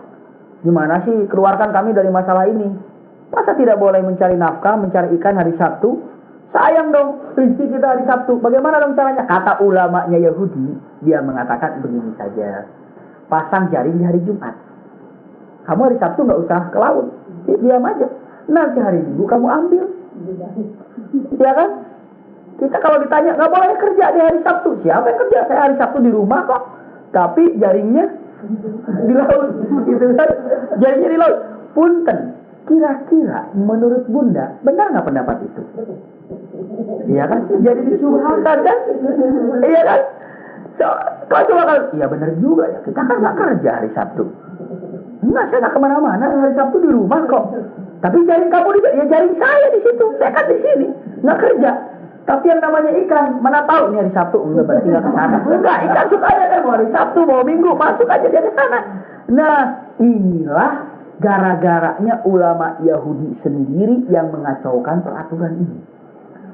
gimana sih keluarkan kami dari masalah ini? Masa tidak boleh mencari nafkah, mencari ikan hari Sabtu? Sayang dong, rezeki kita hari Sabtu. Bagaimana dong caranya? Kata ulamanya Yahudi, dia mengatakan begini saja. Pasang jaring di hari Jumat. Kamu hari Sabtu nggak usah ke laut, diam aja. Nanti hari Minggu kamu ambil. Ya kan? Kita kalau ditanya, nggak boleh kerja di hari Sabtu. Siapa yang kerja? Saya hari Sabtu di rumah kok. Tapi jaringnya di laut. Gitu kan? Jaringnya di laut. Punten, kira-kira menurut Bunda, benar nggak pendapat itu? Iya kan? Jadi disubhankan kan? Iya kan? Kalau coba kan, iya benar juga ya. Kita kan nggak kerja hari Sabtu. Enggak, saya nggak kemana-mana. Hari Sabtu di rumah kok. Tapi jaring kamu ya jaring saya di situ. Saya kan di sini, nggak kerja. Tapi yang namanya ikan, mana tahu nih hari Sabtu enggak berarti nggak kesana. Enggak, ikan suka aja kan mau hari Sabtu, mau Minggu, masuk aja dia ke sana. Nah, inilah gara-garanya ulama Yahudi sendiri yang mengacaukan peraturan ini.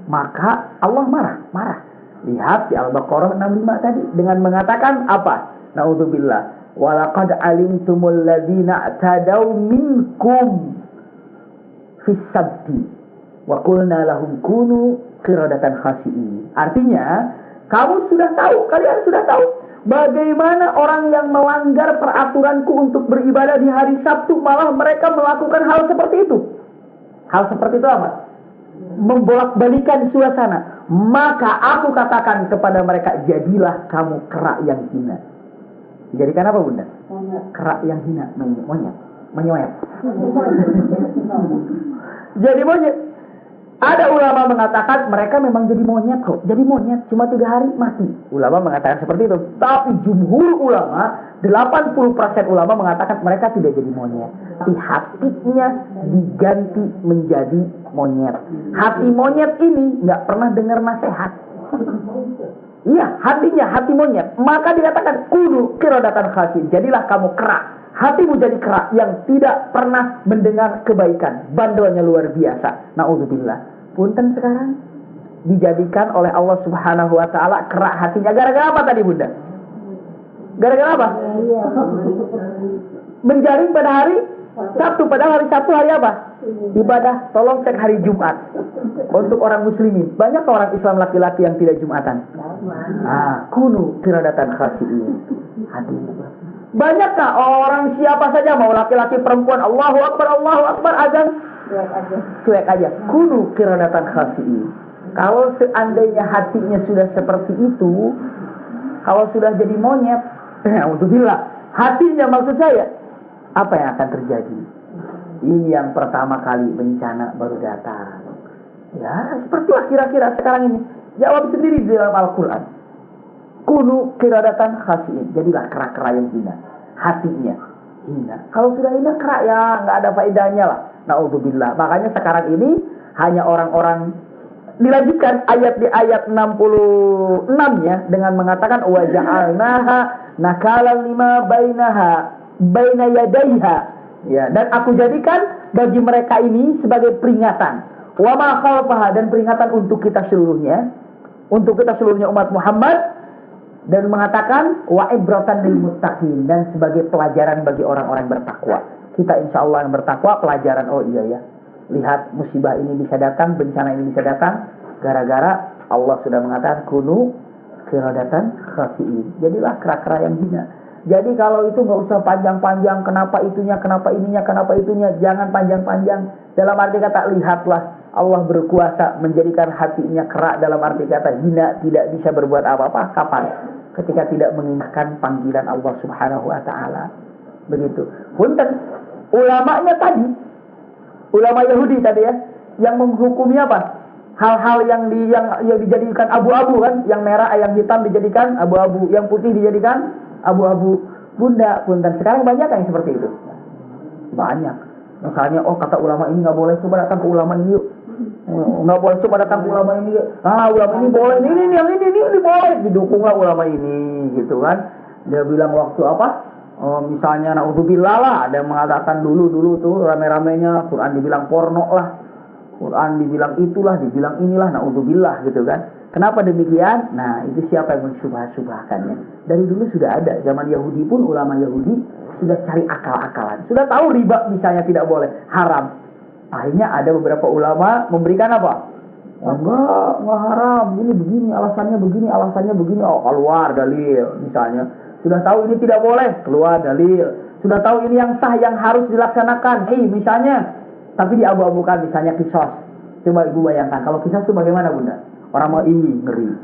Maka Allah marah. Lihat di Al-Baqarah 65 tadi dengan mengatakan apa? Na'udzubillah. Walaqad alimtumul ladzina i'tadaw minkum fis sabti wa qulna lahum kunu qiradatan khasi'in. Artinya, kalian sudah tahu bagaimana orang yang melanggar peraturanku untuk beribadah di hari Sabtu, malah mereka melakukan hal seperti itu. Hal seperti itu apa? Membolak-balikan suasana. Maka aku katakan kepada mereka, jadilah kamu kera yang hina. Jadikan apa Bunda? Kera yang hina, monyet. Jadi monyet. Ada ulama mengatakan mereka memang jadi monyet kok. Jadi monyet cuma 3 hari mati. Ulama mengatakan seperti itu. Tapi jumhur ulama, 80% ulama mengatakan mereka tidak jadi monyet. Tapi hatinya diganti menjadi monyet. Hati monyet ini nggak pernah dengar nasihat. Iya, hati monyet. Maka dikatakan kudu qiradatan khasi'in. Jadilah kamu kera. Hatimu jadi kera yang tidak pernah mendengar kebaikan. Bandelnya luar biasa. Na'udzubillah. Punten sekarang dijadikan oleh Allah Subhanahu wa taala kera hatinya. Gara-gara apa tadi Bunda? Gara-gara apa? Menjaring pada hari Sabtu. Padahal hari Sabtu hari apa? Ibadah. Tolong cek hari Jumat. Untuk orang muslimin. Banyak orang Islam laki-laki yang tidak Jumatan. Kunu qiradatan khasi'in. Hati. Banyakkah orang siapa saja, mau laki-laki perempuan, Allahu Akbar azan cuek aja. Kunu qiradatan khasi'in. Kalau seandainya hatinya sudah seperti itu, kalau sudah jadi monyet, alhamdulillah, hatinya maksud saya, apa yang akan terjadi? Ini yang pertama kali bencana baru datang. Ya, sepertilah kira-kira sekarang ini. Jawab sendiri di dalam Al-Quran. Kunu qiradatan khasi'in. Jadilah kera-kera yang hina. Hatinya hina. Kalau sudah hina kera ya nggak ada faedahnya lah. Na'udzubillah. Makanya sekarang ini hanya orang-orang, dilanjutkan ayat di ayat 66-nya dengan mengatakan wa ja'alnaha nakalan lima baina yadaiha. Ya, dan aku jadikan bagi mereka ini sebagai peringatan. Wa ma khalfaha, dan peringatan untuk kita seluruhnya. Untuk kita seluruhnya umat Muhammad. Dan mengatakan wa ibratan lil muttaqin, dan sebagai pelajaran bagi orang-orang bertakwa. Kita insya Allah yang bertakwa, pelajaran, oh iya ya, lihat musibah ini bisa datang, bencana ini bisa datang, gara-gara Allah sudah mengatakan kunu qiradatan khasi'in. Jadilah kera-kera yang hina. Jadi kalau itu nggak usah panjang-panjang, kenapa itunya, kenapa ininya, kenapa itunya, jangan panjang-panjang. Dalam arti kata, lihatlah Allah berkuasa menjadikan hatinya kerak, dalam arti kata hina, tidak bisa berbuat apa-apa. Kapan? Ketika tidak menginginkan panggilan Allah Subhanahu wa Ta'ala. Begitu. Punten, ulamanya tadi, ulama Yahudi tadi ya, yang menghukumi apa? Hal-hal yang dijadikan abu-abu kan, yang merah, yang hitam dijadikan abu-abu, yang putih dijadikan abu-abu. Bunda, punten. Sekarang banyak yang seperti itu. Banyak. Misalnya, oh kata ulama ini nggak boleh, coba datang ke ulama ini yuk. Nggak boleh, coba datang ke ulama ini. Ulama ini boleh, ini boleh. Didukunglah ulama ini, gitu kan. Dia bilang waktu apa? Misalnya naudzubillah lah, ada yang mengatakan dulu tuh rame-ramenya Quran dibilang porno lah, Quran dibilang itulah, dibilang inilah, naudzubillah gitu kan. Kenapa demikian? Nah, itu siapa yang mensyubah-syubahkannya? Dari dulu sudah ada, zaman Yahudi pun ulama Yahudi sudah cari akal-akalan. Sudah tahu riba misalnya tidak boleh, haram. Akhirnya ada beberapa ulama memberikan apa? Enggak haram, ini begini, alasannya begini, oh keluar dalil misalnya. Sudah tahu ini tidak boleh, keluar dalil. Sudah tahu ini yang sah, yang harus dilaksanakan. Misalnya, tapi diabu-abukan, misalnya kisos. Coba ibu bayangkan, kalau kisos itu bagaimana bunda? Orang mau ngeri,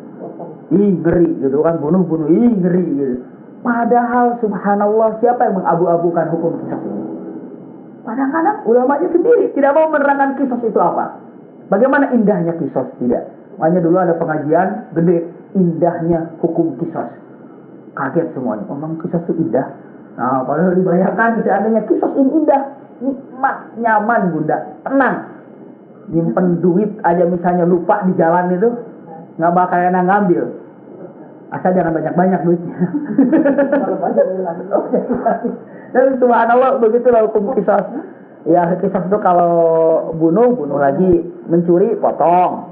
gitu kan, bunuh, ngeri gitu. Padahal subhanallah, siapa yang mengabu-abukan hukum kisos ini? Kadang-kadang ulamanya sendiri tidak mau menerangkan kisos itu apa. Bagaimana indahnya kisos? Tidak. Makanya dulu ada pengajian gede, indahnya hukum kisos. Kaget semuanya, memang kisos itu indah. Nah, padahal dibayangkan seandainya kisos ini indah, nikmat, nyaman bunda, tenang. Nyimpen duit aja misalnya lupa di jalan itu, nggak bakal enak ngambil. Asal jangan banyak-banyak duitnya. Kalau banyak dan subhanallah begitulah hukum kisos. Ya kisos itu kalau bunuh lagi, mencuri potong.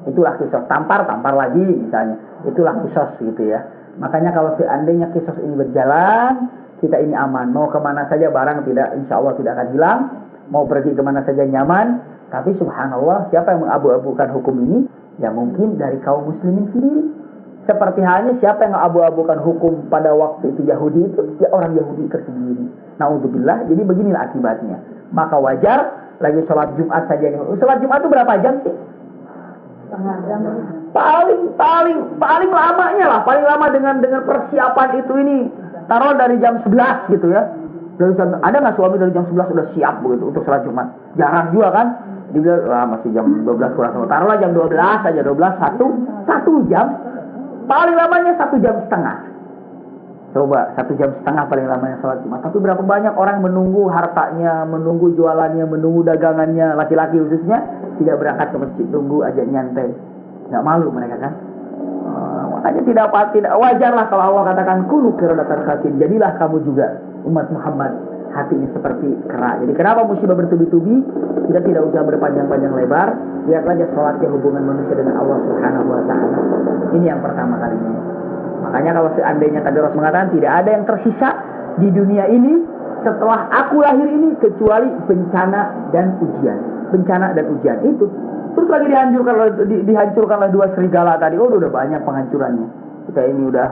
Itulah kisos. Tampar lagi misalnya. Itulah kisos gitu ya. Makanya kalau seandainya kisos ini berjalan, kita ini aman. Mau kemana saja barang tidak, insya Allah tidak akan hilang. Mau pergi kemana saja nyaman. Tapi subhanallah, siapa yang mengabu-abukan hukum ini? Ya mungkin dari kaum muslimin sendiri. Seperti halnya siapa yang mengabu-abukan hukum pada waktu itu Yahudi itu, ya orang Yahudi tersendiri. Naudzubillah, jadi beginilah akibatnya. Maka wajar, lagi sholat Jumat saja. Sholat Jumat itu berapa jam sih? Paling lamanya lah, paling lama dengan persiapan itu ini. Taruh dari jam 11 gitu ya. Ada nggak suami dari jam 11 sudah siap begitu untuk sholat Jumat? Jarang juga kan? Dibilang masih jam 12 kurang. Taruhlah jam 12 aja, 1 jam. Paling lamanya 1 jam setengah. Coba 1 jam setengah paling lamanya sholat Jumat. Tapi berapa banyak orang menunggu hartanya, menunggu jualannya, menunggu dagangannya, laki-laki khususnya tidak berangkat ke masjid, tunggu aja nyantai. Nggak malu mereka kan? Makanya tidak wajarlah kalau Allah katakan kunu qiradatan khasin. Jadilah kamu juga umat Muhammad hatinya seperti kera. Jadi kenapa musibah bertubi-tubi? Kita tidak usah berpanjang-panjang lebar. Lihatlah aja sholatnya hubungan manusia dengan Allah Subhanahu wa Ta'ala. Ini yang pertama kalinya. Makanya kalau seandainya tadi Rasul mengatakan tidak ada yang tersisa di dunia ini setelah aku lahir ini kecuali bencana dan ujian. Bencana dan ujian itu. Terus lagi dihancurkan oleh 2 serigala tadi. Oh, udah banyak penghancurannya. Kita ini udah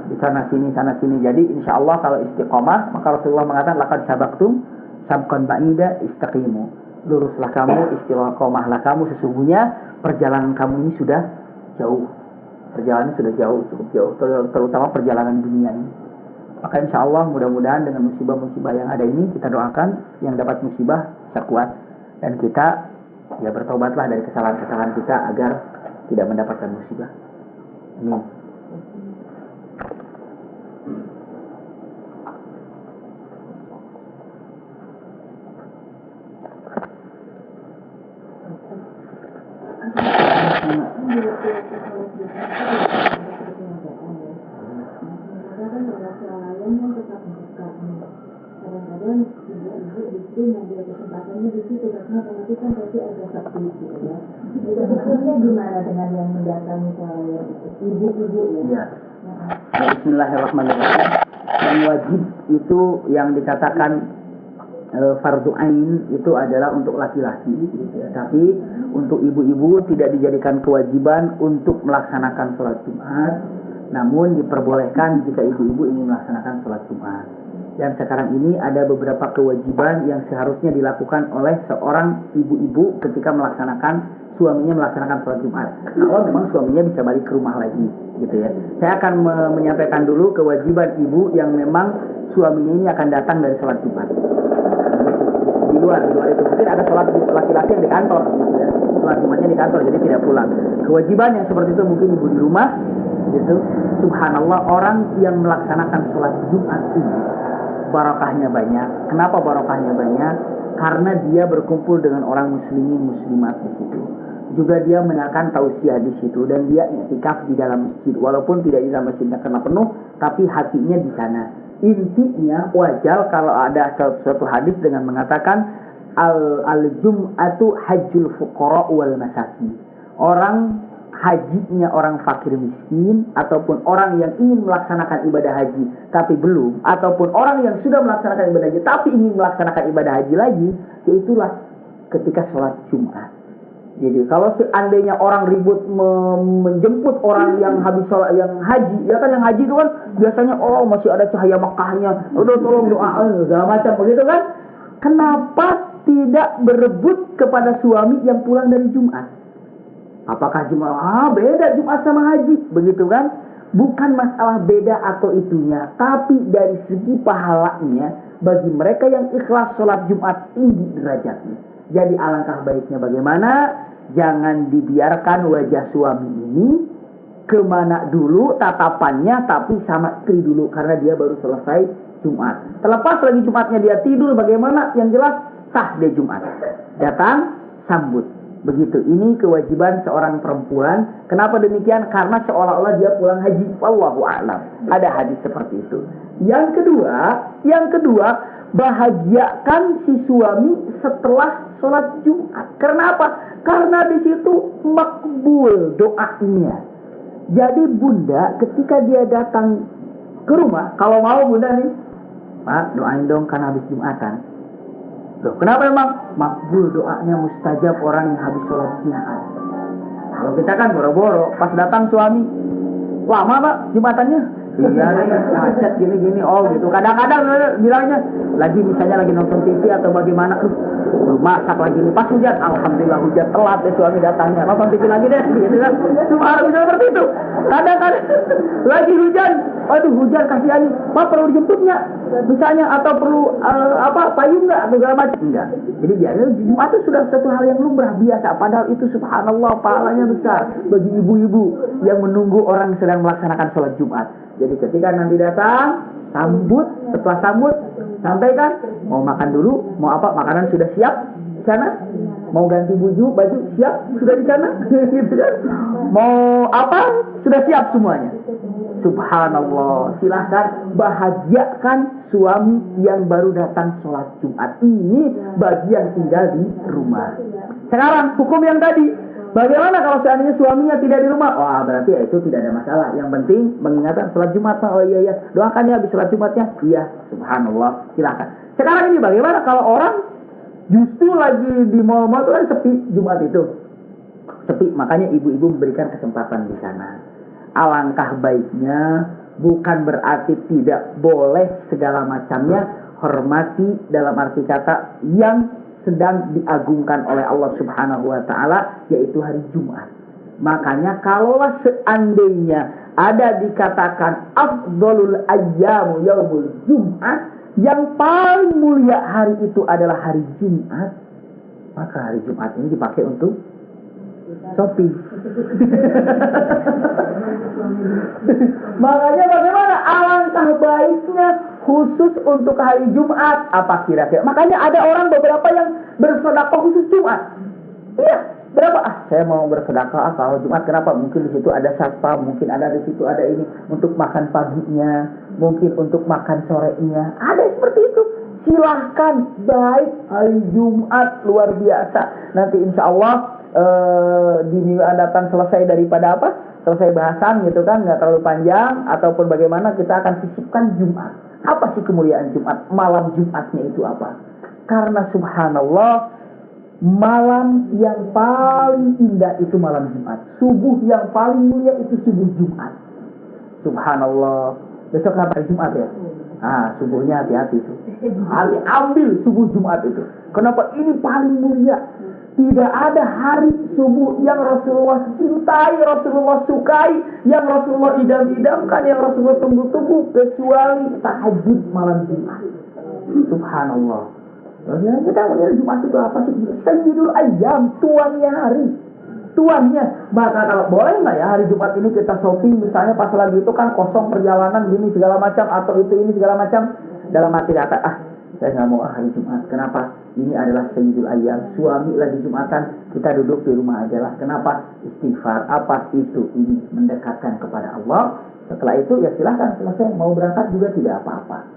di sana sini. Jadi insya Allah kalau istiqomah, maka Rasulullah mengatakan laqad sabaqtum sabqan ba'ida istaqimu. Luruslah kamu, istiqomahlah kamu, sesungguhnya perjalanan kamu ini sudah jauh. Perjalanan sudah jauh, cukup jauh, terutama perjalanan dunia ini. Maka insya Allah mudah-mudahan dengan musibah-musibah yang ada ini kita doakan yang dapat musibah bisa kuat dan kita ya bertobatlah dari kesalahan-kesalahan kita agar tidak mendapatkan musibah. Amin. Kadang-kadang ibu-ibu justru mengambil kesempatannya di situ karena berarti kan berarti ada substitusi ya. Itu maksudnya gimana dengan yang mendatangi kalau ibu-ibu ya? Bismillahirrahmanirrahim. Yang wajib itu yang dikatakan fardu ain itu adalah untuk laki-laki, tapi untuk ibu-ibu tidak dijadikan kewajiban untuk melaksanakan sholat Jumat Namun diperbolehkan jika ibu-ibu ingin melaksanakan sholat Jumat. Dan sekarang ini ada beberapa kewajiban yang seharusnya dilakukan oleh seorang ibu-ibu ketika suaminya melaksanakan sholat Jumat. Kalau memang suaminya bisa balik ke rumah lagi, gitu ya. Saya akan menyampaikan dulu kewajiban ibu yang memang suaminya ini akan datang dari sholat Jumat. Di luar itu mungkin ada sholat laki-laki yang di kantor, gitu ya. Sholat Jumatnya di kantor, jadi tidak pulang. Kewajiban yang seperti itu mungkin ibu di rumah, gitu. Subhanallah, orang yang melaksanakan sholat Jumat ini barokahnya banyak. Kenapa barokahnya banyak? Karena dia berkumpul dengan orang muslimin muslimat di situ. Juga dia mendengarkan tausiah di situ dan dia i'tikaf di dalam masjid. Walaupun tidak di dalam masjidnya karena penuh, tapi hatinya di sana. Intinya wajar kalau ada suatu hadis dengan mengatakan al-jum'atu hajjul fuqara wal masakin. Orang hajinya orang fakir miskin, ataupun orang yang ingin melaksanakan ibadah haji tapi belum, ataupun orang yang sudah melaksanakan ibadah haji tapi ingin melaksanakan ibadah haji lagi, yaitulah ketika sholat Jumat. Jadi kalau seandainya orang ribut menjemput orang yang habis sholat, yang haji, ya kan yang haji itu kan biasanya masih ada cahaya Mekahnya, udah tolong doa segala macam begitu kan. Kenapa tidak berebut kepada suami yang pulang dari Jumat? Apakah Jumat? Beda Jumat sama haji, begitu kan? Bukan masalah beda atau itunya, tapi dari segi pahalanya bagi mereka yang ikhlas sholat Jumat tinggi derajatnya. Jadi alangkah baiknya bagaimana? Jangan dibiarkan wajah suami ini kemana dulu tatapannya, tapi sama istri dulu karena dia baru selesai Jumat. Terlepas lagi Jumatnya dia tidur, bagaimana? Yang jelas sah dia Jumat. Datang, sambut. Begitu, ini kewajiban seorang perempuan. Kenapa demikian? Karena seolah-olah dia pulang haji. Wallahu a'lam. Ada hadis seperti itu. Yang kedua, bahagiakan si suami setelah sholat Jumat. Karena apa? Karena di situ makbul doanya. Jadi bunda ketika dia datang ke rumah, kalau mau bunda nih, Pak doain dong karena habis Jumatan. Loh, kenapa emang? Makbul doanya, mustajab orang yang habis sholat Jumat. Kalau kita kan boro-boro, pas datang suami, lama Pak Jumatannya? Iya, macet gini-gini, gitu. Kadang-kadang bilangnya, misalnya lagi nonton TV atau bagaimana, belum masak lagi nih, pas hujan, alhamdulillah hujan, telat deh suami datangnya, nonton TV lagi deh, gitu kan. Cuma bisa seperti itu. Kadang-kadang lagi hujan, hujan kasihan, Pak perlu dijemputnya, misalnya, atau perlu payung nggak, atau segala macam, enggak. Jadi biasanya Jumat itu sudah satu hal yang lumrah biasa, padahal itu subhanallah pahalanya besar bagi ibu-ibu yang menunggu orang sedang melaksanakan sholat Jumat. Jadi ketika nanti datang, sambut, setelah sambut, sampaikan, mau makan dulu, mau apa, makanan sudah siap di sana, mau ganti baju siap, sudah di sana, gitu kan? Mau apa, sudah siap semuanya. Subhanallah, silahkan bahagiakan suami yang baru datang sholat Jumat. Ini bagian tinggal di rumah. Sekarang hukum yang tadi, bagaimana kalau seandainya suaminya tidak di rumah? Wah, berarti itu tidak ada masalah. Yang penting mengingatkan sholat Jumat. Oh iya, doakan ya habis sholat Jumatnya. Iya, subhanallah, silahkan. Sekarang ini bagaimana kalau orang justru lagi di mal-mal itu kan sepi Jumat itu. Sepi, makanya ibu-ibu memberikan kesempatan di sana. Alangkah baiknya, bukan berarti tidak boleh segala macamnya, hormati dalam arti kata yang sedang diagungkan oleh Allah Subhanahu wa ta'ala, yaitu hari Jumat. Makanya kalaulah seandainya ada dikatakan afdalul ayyamu yaumul Jumat, yang paling mulia hari itu adalah hari Jumat, maka hari Jumat ini dipakai untuk shopping. Makanya bagaimana? Alangkah baiknya khusus untuk hari Jumat. Apa kira-kira? Makanya ada orang beberapa yang bersedekah khusus Jumat. Iya, berapa? Saya mau bersedekah kalau Jumat. Kenapa? Mungkin di situ ada satpam, mungkin ada di situ ada ini untuk makan paginya, mungkin untuk makan sorenya. Ada seperti itu. Silahkan, baik hari Jumat luar biasa. Nanti insya Allah di minggu datang selesai daripada selesai bahasan gitu kan, nggak terlalu panjang, ataupun bagaimana kita akan sisipkan Jumat. Apa sih kemuliaan Jumat? Malam Jumatnya itu apa? Karena subhanallah, malam yang paling indah itu malam Jumat. Subuh yang paling mulia itu subuh Jumat. Subhanallah. Besok hari Jumat ya? Subuhnya hati-hati itu. Ambil subuh Jumat itu. Kenapa? Ini paling mulia. Tidak ada hari subuh yang Rasulullah cintai, Rasulullah sukai, yang Rasulullah idam-idamkan, yang Rasulullah tunggu-tunggu, kecuali tahajud malam Jumat. Subhanallah. Kita melihat Jumat itu apa sih? Sayyidul ayyam, tuannya hari. Tuannya. Maka kalau boleh nggak ya hari Jumat ini kita shopping, misalnya pas lagi itu kan kosong perjalanan gini segala macam, atau itu ini segala macam, dalam hati kata, saya nggak mau hari Jumat. Kenapa? Ini adalah Sayyidul ayyam. Suami lagi Jumatan, kita duduk di rumah aja lah. Kenapa? Istighfar. Apa itu? Ini mendekatkan kepada Allah. Setelah itu ya silahkan selesai. Mau berangkat juga tidak apa-apa.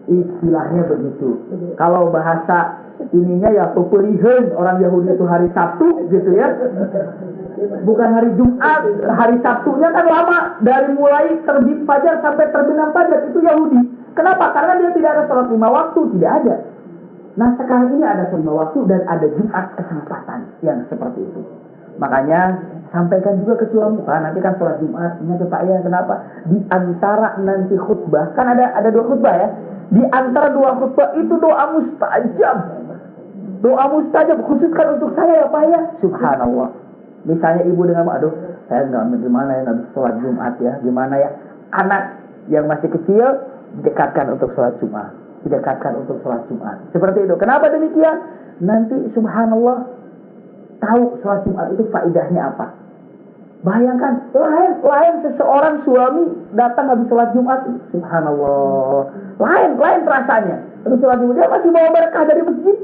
Istilahnya begitu. Kalau bahasa ininya ya peperihan, orang Yahudi itu hari Sabtu gitu ya. Bukan hari Jumat. Hari Sabtunya kan lama, dari mulai terbit fajar sampai terbenam fajar, itu Yahudi. Kenapa? Karena dia tidak ada sholat 5 waktu, tidak ada. Nah sekarang ini ada 5 waktu dan ada Jumat kesempatan yang seperti itu. Makanya sampaikan juga ke suami, Pak, nanti kan sholat Jumat, ingat Pak ya, kenapa? Di antara nanti khutbah, kan ada 2 khutbah ya. Di antara 2 khutbah itu doa mustajab. Doa mustajab khususkan untuk saya ya Pak ya. Subhanallah. Misalnya ibu dengan aduh, saya gimana ya nggak bisa sholat Jumat ya, gimana ya? Anak yang masih kecil dekatkan untuk sholat Jumat. Didekatkan untuk sholat Jumat. Seperti itu. Kenapa demikian? Nanti subhanallah tahu sholat Jumat itu faedahnya apa. Bayangkan, lain seseorang suami datang habis sholat Jumat. Subhanallah. Lain rasanya. Habis sholat Jumat dia masih bawa berkah dari masjid.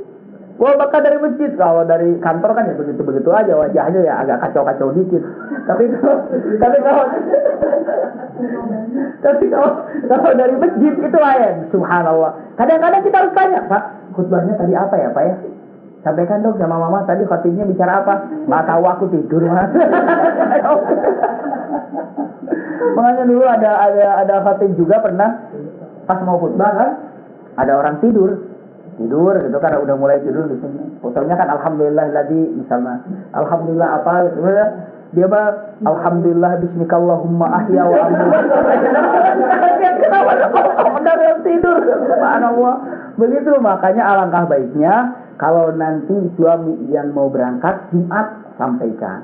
Bawa berkah dari masjid. Kalau dari kantor kan ya begitu-begitu aja, wajahnya ya agak kacau-kacau dikit. Tapi kalau dari masjid itu lain. Subhanallah. Kadang-kadang kita harus tanya, Pak, khutbahnya tadi apa ya Pak ya? Sampaikan dong sama mama tadi khotibnya bicara apa? Nggak tahu, aku tidur mas. Makanya dulu ada khotib juga pernah pas mau khutbah kan, ada orang tidur gitu kan, udah mulai tidur di sini. Fotonya kan alhamdulillah tadi misalnya, alhamdulillah apa gitu ya. Dia mah alhamdulillah bismikallahumma ahya wa amut. Kenapa ada yang tidur? Subhanallah. Begitu, makanya alangkah baiknya kalau nanti suami yang mau berangkat Jumat sampaikan.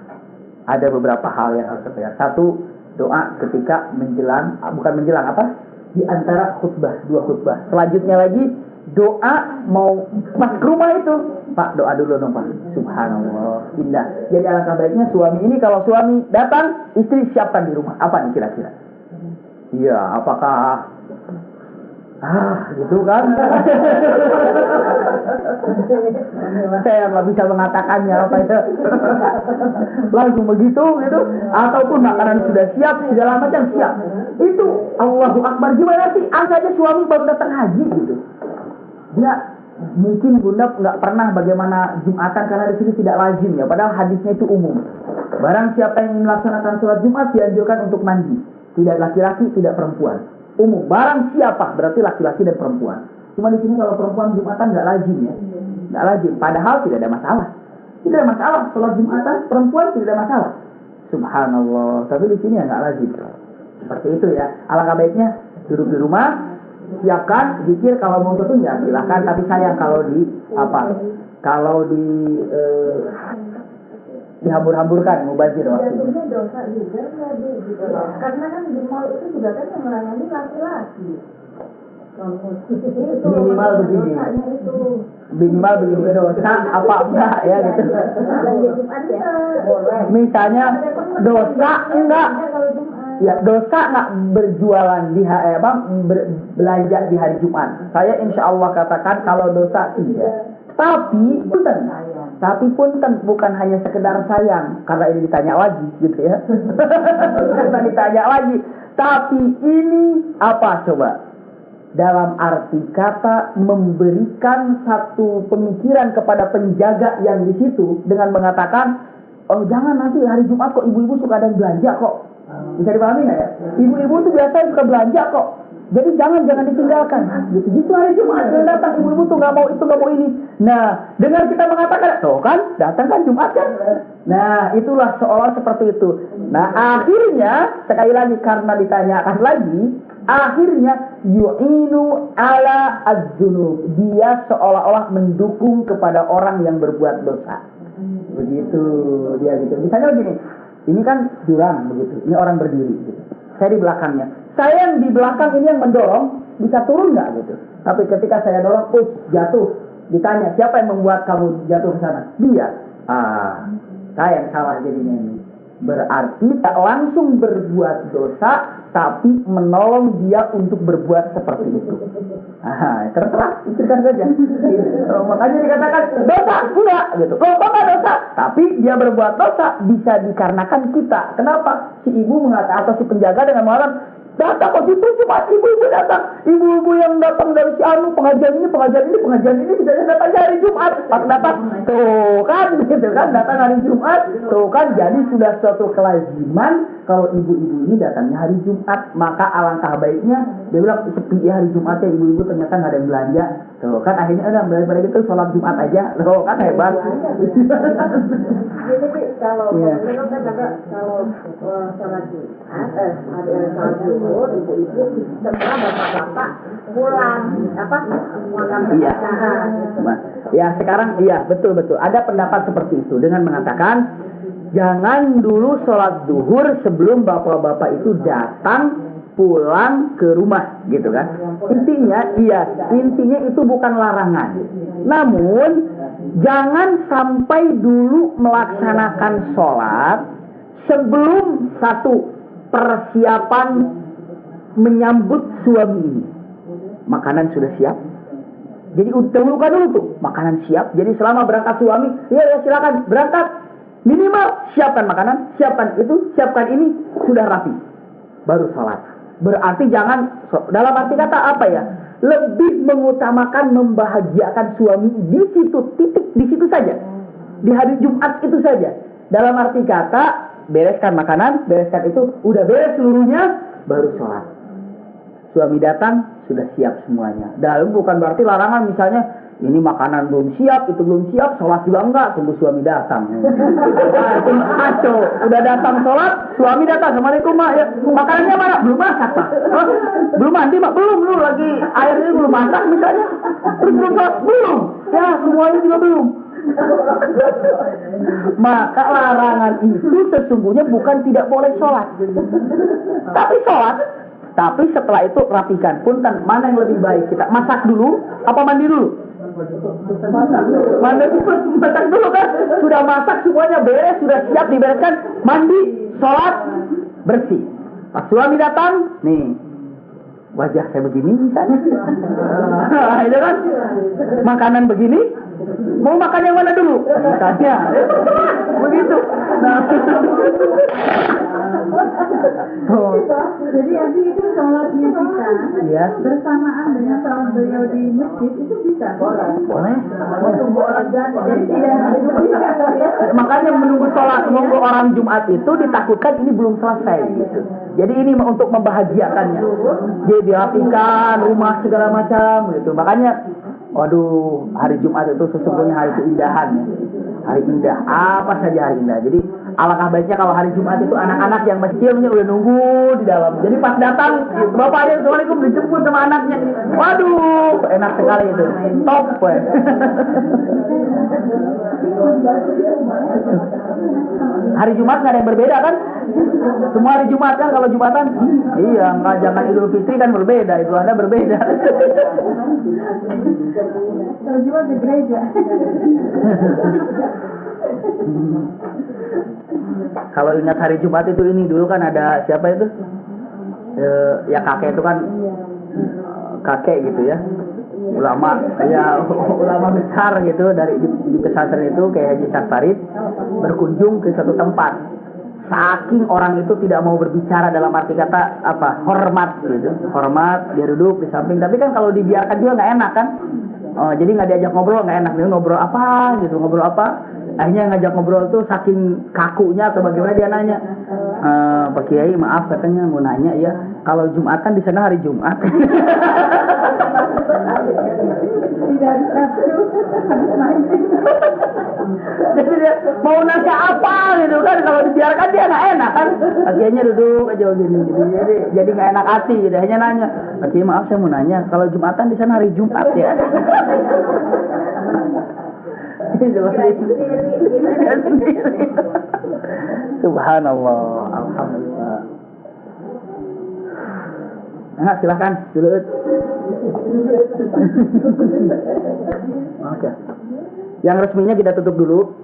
Ada beberapa hal yang harus sampaikan. 1, doa ketika menjelang, bukan menjelang apa? Di antara khutbah, 2 khutbah. Selanjutnya lagi doa mau pas ke rumah itu, Pak doa dulu dong Pak. Subhanallah, indah. Jadi alangkah baiknya suami ini kalau suami datang, istri siapkan di rumah. Apa nih kira-kira? Iya, apakah gitu kan? Saya nggak bisa mengatakannya apa itu. Langsung begitu gitu, ataupun makanan sudah siap, segala macam siap. Itu Allahu Akbar. Gimana sih? Asalnya suami baru datang haji gitu. Dia mungkin Bunda nggak pernah bagaimana Jumatan karena di sini tidak lazim ya. Padahal hadisnya itu umum. Barang siapa yang melaksanakan sholat Jumat dianjurkan untuk mandi. Tidak laki-laki, tidak perempuan. Umum. Barang siapa berarti laki-laki dan perempuan. Cuma di sini kalau perempuan Jumatan nggak lazim ya. Nggak lazim. Padahal tidak ada masalah. Tidak ada masalah sholat Jumatan perempuan tidak ada masalah. Subhanallah. Tapi di sini ya nggak lazim. Seperti itu ya. Alangkah baiknya duduk di rumah. Siapkan zikir, kalau mau tutup ya silakan, tapi sayang kalau dihambur-hamburkan mubazir waktu itu. Dosa juga gitu loh. Karena kan di mall itu juga kan yang melayani laki-laki. Minimal begini dosa apa enggak ya gitu. Misalnya dosa enggak. Ya, dosa nggak berjualan di belanja di hari Jumat. Saya insya Allah katakan kalau dosa tidak. Tapi punten bukan hanya sekedar sayang karena ini ditanya lagi gitu ya. Karena ditanya lagi. Tapi ini apa coba? Dalam arti kata memberikan satu pemikiran kepada penjaga yang di situ dengan mengatakan, oh jangan nanti hari Jumat kok ibu-ibu suka ada yang belanja kok. Bisa dipahami nggak ya? Ibu-ibu tuh biasanya suka belanja kok. Jadi jangan ditinggalkan. Gitu. Justru hari Jumat yang datang ibu-ibu tuh nggak mau itu nggak mau ini. Nah, dengan kita mengatakan, tuh kan datang kan Jumat kan. Nah, itulah seolah seperti itu. Nah, akhirnya sekali lagi karena ditanyakan lagi, akhirnya yu'inu ala az-dzunub. Dia seolah-olah mendukung kepada orang yang berbuat dosa. Begitu dia gitu. Misalnya begini, ini kan jurang begitu. Ini orang berdiri gitu. Saya di belakangnya. Saya yang di belakang ini yang mendorong, bisa turun nggak gitu. Tapi ketika saya dorong, jatuh. Ditanya, siapa yang membuat kamu jatuh ke sana? Dia. Saya yang salah jadinya ini. Berarti tak langsung berbuat dosa, tapi menolong dia untuk berbuat seperti itu. Terserah, pikirkan saja. Makanya dikatakan dosa, enggak gitu. Kalau enggak dosa, tapi dia berbuat dosa bisa dikarenakan kita. Kenapa? Si ibu mengatakan atau si penjaga dengan mengatakan, datang kok justru cuma ibu-ibu datang. Ibu-ibu yang datang dari si anu pengajian ini bisa datang hari Jumat. Pas datang, tuh kan gitu kan datang hari Jumat. Tuh kan jadi sudah suatu kelaziman kalau ibu-ibu ini datangnya hari Jumat. Maka alangkah baiknya dia bilang sepi ya hari Jumat ya, ibu-ibu ternyata nggak ada yang belanja. Tuh kan akhirnya udah balik itu sholat Jumat aja. Tuh kan hebat. Jadi kalau menurut kan ada kalau sholat Jumat ada sholat Jumat ibu-ibu semua bapak-bapak pulang makan iya. Ya sekarang iya betul ada pendapat seperti itu dengan mengatakan jangan dulu sholat zuhur sebelum bapak-bapak itu datang pulang ke rumah gitu kan. Intinya itu bukan larangan. Namun jangan sampai dulu melaksanakan sholat sebelum satu persiapan menyambut suami ini. Makanan sudah siap. Jadi dahulukan dulu tuh makanan siap. Jadi selama berangkat suami, ya silakan berangkat. Minimal siapkan makanan, siapkan itu, siapkan ini, sudah rapi. Baru sholat. Berarti jangan, dalam arti kata apa ya? Lebih mengutamakan membahagiakan suami di situ, titik di situ saja. Di hari Jumat itu saja. Dalam arti kata, bereskan makanan, bereskan itu, udah beres seluruhnya, baru sholat. Suami datang, sudah siap semuanya. Dan bukan berarti larangan misalnya, ini makanan belum siap, itu belum siap, sholat juga enggak, tunggu suami datang. Itu ngaco. Udah datang sholat, suami datang, Assalamualaikum mak, ya, makanannya mana? Belum masak pak. Belum mandi mak? Belum, lagi airnya belum masak misalnya. Terus belum sholat? Belum. Ya semuanya juga belum. Maka larangan itu sesungguhnya bukan tidak boleh sholat. Tapi sholat. Tapi setelah itu rapikan. Punten, mana yang lebih baik? Kita masak dulu, apa mandi dulu? Masak dulu kan? Sudah masak semuanya beres, sudah siap dibereskan. Mandi, sholat, bersih. Pas suami datang, nih wajah saya begini misalnya. Itu kan? Makanan begini. Mau makan yang mana dulu? Misalnya. Begitu. Nah. Jadi arti itu sholatnya kita ya. bersamaan dengan sholat beliau di masjid itu bisa boleh. Tunggu orang jadi tidak makanya menunggu sholat menunggu orang Jumat itu ditakutkan ini belum selesai gitu. Jadi ini untuk membahagiakannya. Dia dirapikan rumah segala macam gitu. Makanya waduh, hari Jumat itu sesungguhnya hari keindahan ya. Hari indah, apa saja hari indah. Jadi alangkah baiknya kalau hari Jumat itu anak-anak yang masih kecilnya udah nunggu di dalam. Jadi pas datang, bapaknya Assalamualaikum dijemput sama anaknya. Waduh, enak sekali itu. Top. Hari Jumat nggak ada yang berbeda kan? Semua hari Jumat kan, kalau Jumatan, iya, nggak jangan Idul Fitri kan berbeda, itu ada berbeda. Kalau Jumat di gereja. Kalau ingat hari Jumat itu ini dulu kan ada siapa itu? Ya kakek itu kan kakek gitu ya. Ulama besar gitu dari di pesantren itu kayak Haji Syakfarid berkunjung ke satu tempat. Saking orang itu tidak mau berbicara dalam arti kata apa hormat gitu, hormat dia duduk di samping. Tapi kan kalau dibiarkan juga nggak enak kan. Jadi nggak diajak ngobrol nggak enak. Dia ngobrol apa gitu, ngobrol apa. Akhirnya ngajak ngobrol tuh saking kakunya atau bagaimana dia nanya, Pak Kiai maaf katanya mau nanya ya, Kalau Jumatan di sana hari Jumat. Tidak bisa habis mancing. Jadi dia mau nanya apa gitu kan, kalau dibiarkan dia nggak enak kan. Akhirnya duduk aja gini gitu. Jadi nggak enak hati gitu. Hanya nanya, "Aki, maaf saya mau nanya, kalau Jumatan di sana hari Jumat ya?" Subhanallah, alhamdulillah. Nah, silakan dulu. Oke. Yang resminya kita tutup dulu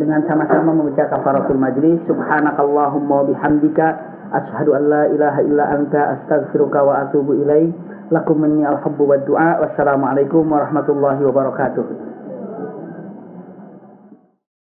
dengan sama-sama membaca kafaratul majlis. Subhanakallahumma wa bihamdika asyhadu an la ilaha illa anta astaghfiruka wa atubu ilaik. Lakum minni al-hubbu wad du'a. Wassalamualaikum warahmatullahi wabarakatuh.